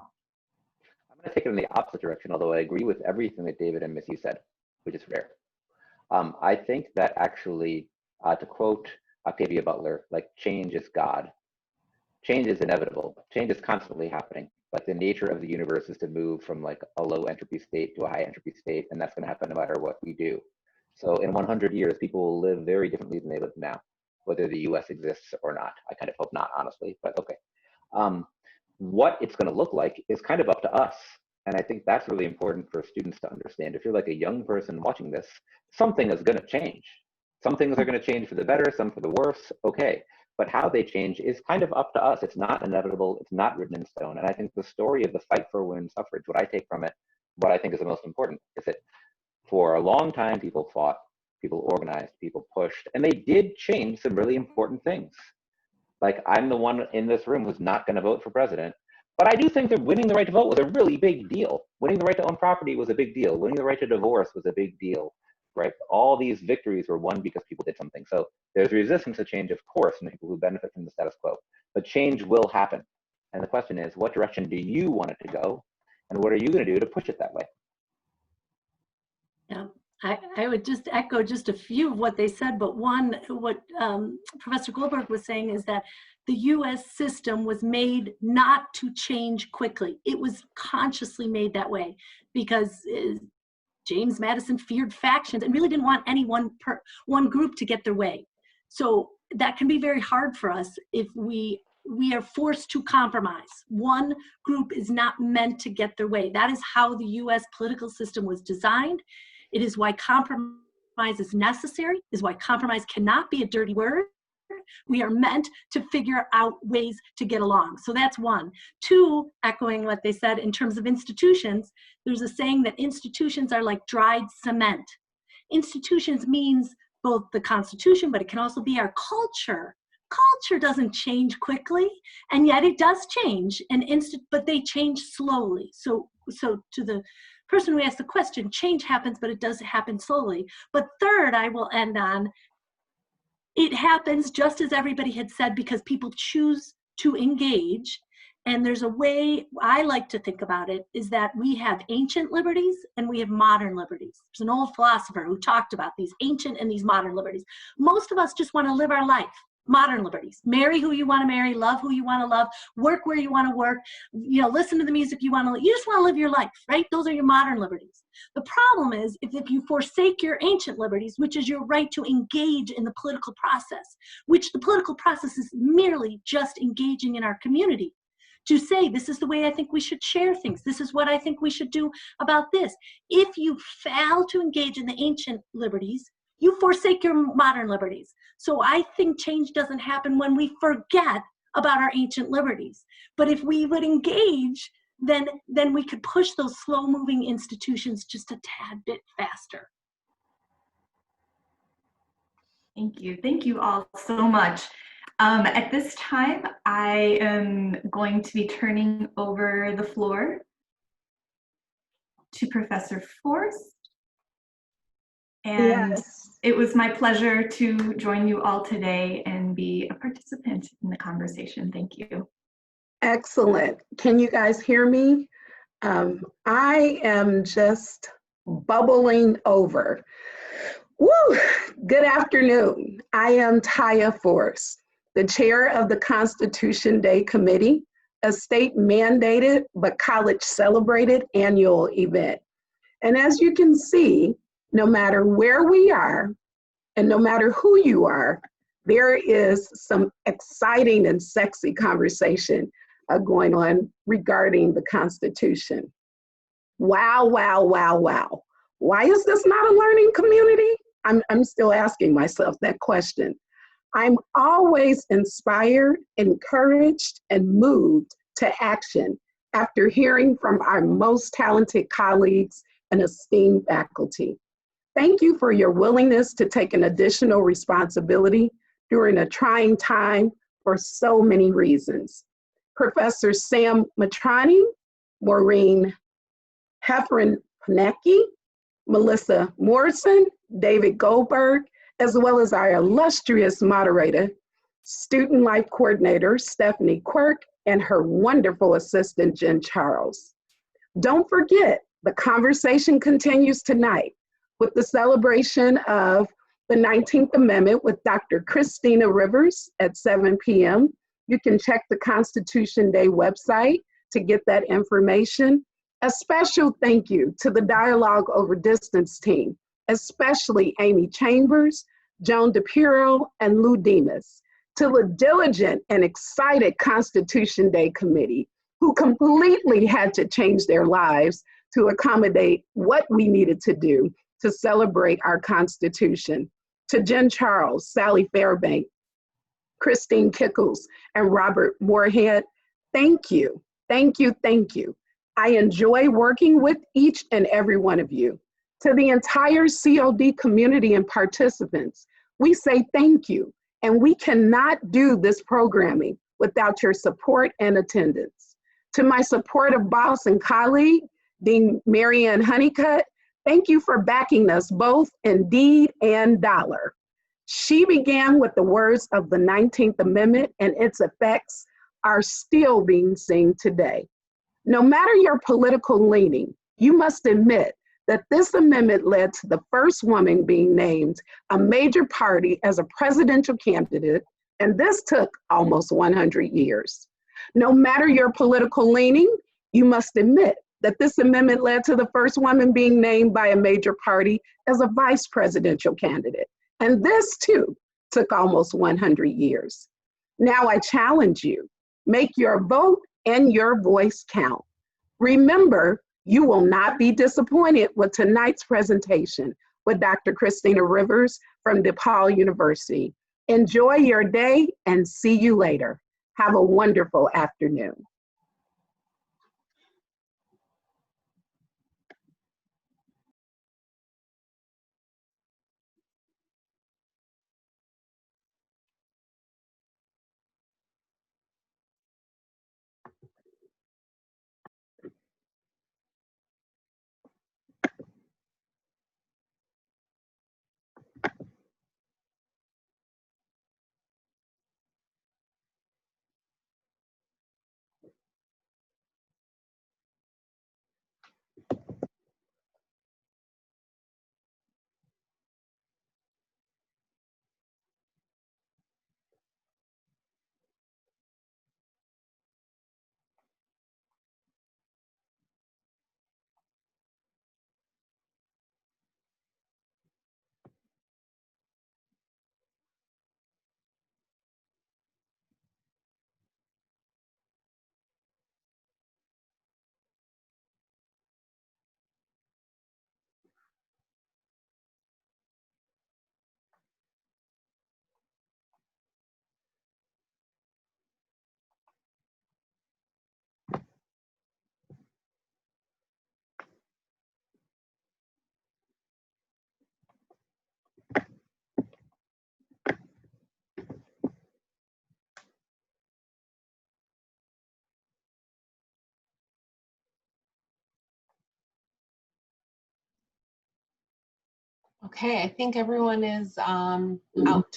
I'm going to take it in the opposite direction, although I agree with everything that David and Missy said, which is rare. I think that actually, to quote Octavia Butler, like, change is God. Change is inevitable. Change is constantly happening. But the nature of the universe is to move from like a low entropy state to a high entropy state, and that's going to happen no matter what we do. So in 100 years, people will live very differently than they live now, whether the US exists or not. I kind of hope not, honestly, but okay. What it's going to look like is kind of up to us. And I think that's really important for students to understand. If you're like a young person watching this, something is going to change. Some things are going to change for the better, some for the worse, okay. But how they change is kind of up to us. It's not inevitable, it's not written in stone. And I think the story of the fight for women's suffrage, what I take from it, what I think is the most important, is that for a long time, people fought, people organized, people pushed, and they did change some really important things. Like, I'm the one in this room who's not going to vote for president, but I do think that winning the right to vote was a really big deal. Winning the right to own property was a big deal. Winning the right to divorce was a big deal, right? All these victories were won because people did something. So there's resistance to change, of course, and people who benefit from the status quo, but change will happen. And the question is, what direction do you want it to go? And what are you going to do to push it that way? Yeah, I would just echo just a few of what they said, but one, what Professor Goldberg was saying is that the US system was made not to change quickly. It was consciously made that way because James Madison feared factions and really didn't want any one group to get their way. So that can be very hard for us if we are forced to compromise. One group is not meant to get their way. That is how the US political system was designed. It is why compromise is necessary, is why compromise cannot be a dirty word. We are meant to figure out ways to get along. So that's one. Two, echoing what they said in terms of institutions, there's a saying that institutions are like dried cement. Institutions means both the Constitution, but it can also be our culture. Culture doesn't change quickly, and yet it does change, but they change slowly. So to the person who asked the question, change happens, but it does happen slowly. But third, I will end on, it happens just as everybody had said because people choose to engage. And there's a way I like to think about it is that we have ancient liberties and we have modern liberties. There's an old philosopher who talked about these ancient and these modern liberties. Most of us just want to live our life. Modern liberties. Marry who you want to marry, love who you want to love, work where you want to work, listen to the music you want to. You just want to live your life, right? Those are your modern liberties. The problem is if you forsake your ancient liberties, which is your right to engage in the political process, which the political process is merely just engaging in our community, to say, this is the way I think we should share things. This is what I think we should do about this. If you fail to engage in the ancient liberties, you forsake your modern liberties. So I think change doesn't happen when we forget about our ancient liberties. But if we would engage, then we could push those slow-moving institutions just a tad bit faster. Thank you. Thank you all so much. At this time, I am going to be turning over the floor to Professor Forst. And Yes. it was my pleasure to join you all today and be a participant in the conversation. Thank you. Excellent. Can you guys hear me? I am just bubbling over. Woo! Good afternoon. I am Taya Forst, the chair of the Constitution Day Committee, a state mandated but college celebrated annual event. And as you can see, no matter where we are and no matter who you are, there is some exciting and sexy conversation going on regarding the Constitution. Wow, wow, wow, wow. Why is this not a learning community? I'm still asking myself that question. I'm always inspired, encouraged, and moved to action after hearing from our most talented colleagues and esteemed faculty. Thank you for your willingness to take an additional responsibility during a trying time for so many reasons. Professor Sam Matrani, Maureen Heffernan-Panecki, Melissa Morrison, David Goldberg, as well as our illustrious moderator, Student Life Coordinator Stephanie Quirk, and her wonderful assistant, Jen Charles. Don't forget, the conversation continues tonight with the celebration of the 19th Amendment with Dr. Christina Rivers at 7 p.m. You can check the Constitution Day website to get that information. A special thank you to the Dialogue Over Distance team, especially Amy Chambers, Joan DePiro, and Lou Demas, to the diligent and excited Constitution Day Committee, who completely had to change their lives to accommodate what we needed to do to celebrate our Constitution. To Jen Charles, Sally Fairbank, Christine Kickles, and Robert Moorhead, thank you, thank you, thank you. I enjoy working with each and every one of you. To the entire COD community and participants, we say thank you, and we cannot do this programming without your support and attendance. To my supportive boss and colleague, Dean Marianne Honeycutt, thank you for backing us both in deed and dollar. She began with the words of the 19th Amendment, and its effects are still being seen today. No matter your political leaning, you must admit that this amendment led to the first woman being named a major party as a presidential candidate, and this took almost 100 years. No matter your political leaning, you must admit that this amendment led to the first woman being named by a major party as a vice presidential candidate, and this too took almost 100 years. Now I challenge you, make your vote and your voice count. Remember, you will not be disappointed with tonight's presentation with Dr. Christina Rivers from DePaul University. Enjoy your day and see you later. Have a wonderful afternoon. Okay, I think everyone is out.